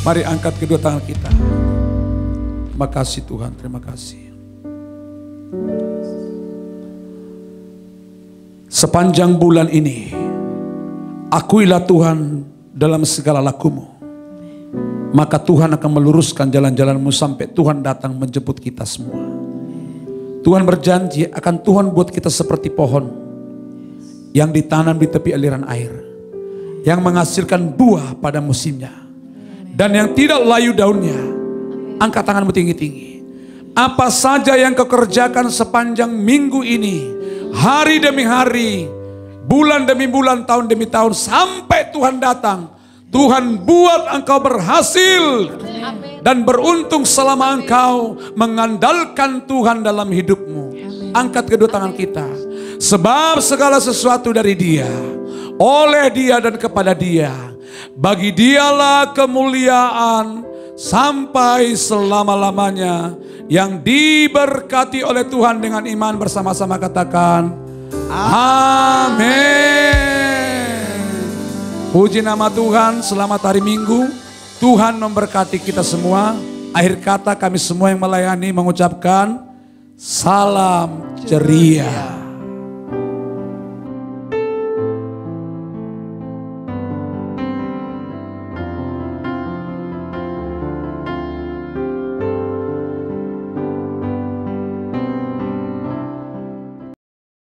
Mari angkat kedua tangan kita. Terima kasih Tuhan, terima kasih. Sepanjang bulan ini, akuilah Tuhan dalam segala lakumu. Maka Tuhan akan meluruskan jalan-jalanmu sampai Tuhan datang menjemput kita semua. Tuhan berjanji akan Tuhan buat kita seperti pohon yang ditanam di tepi aliran air, yang menghasilkan buah pada musimnya, dan yang tidak layu daunnya. Angkat tanganmu tinggi-tinggi. Apa saja yang kau kerjakan sepanjang minggu ini, hari demi hari, bulan demi bulan, tahun demi tahun, sampai Tuhan datang, Tuhan buat engkau berhasil dan beruntung selama engkau mengandalkan Tuhan dalam hidupmu. Angkat kedua tangan kita. Sebab segala sesuatu dari Dia, oleh Dia dan kepada Dia. Bagi Dialah kemuliaan sampai selama-lamanya. Yang diberkati oleh Tuhan dengan iman bersama-sama katakan amin. Puji nama Tuhan, selamat hari Minggu. Tuhan memberkati kita semua. Akhir kata kami semua yang melayani mengucapkan salam ceria.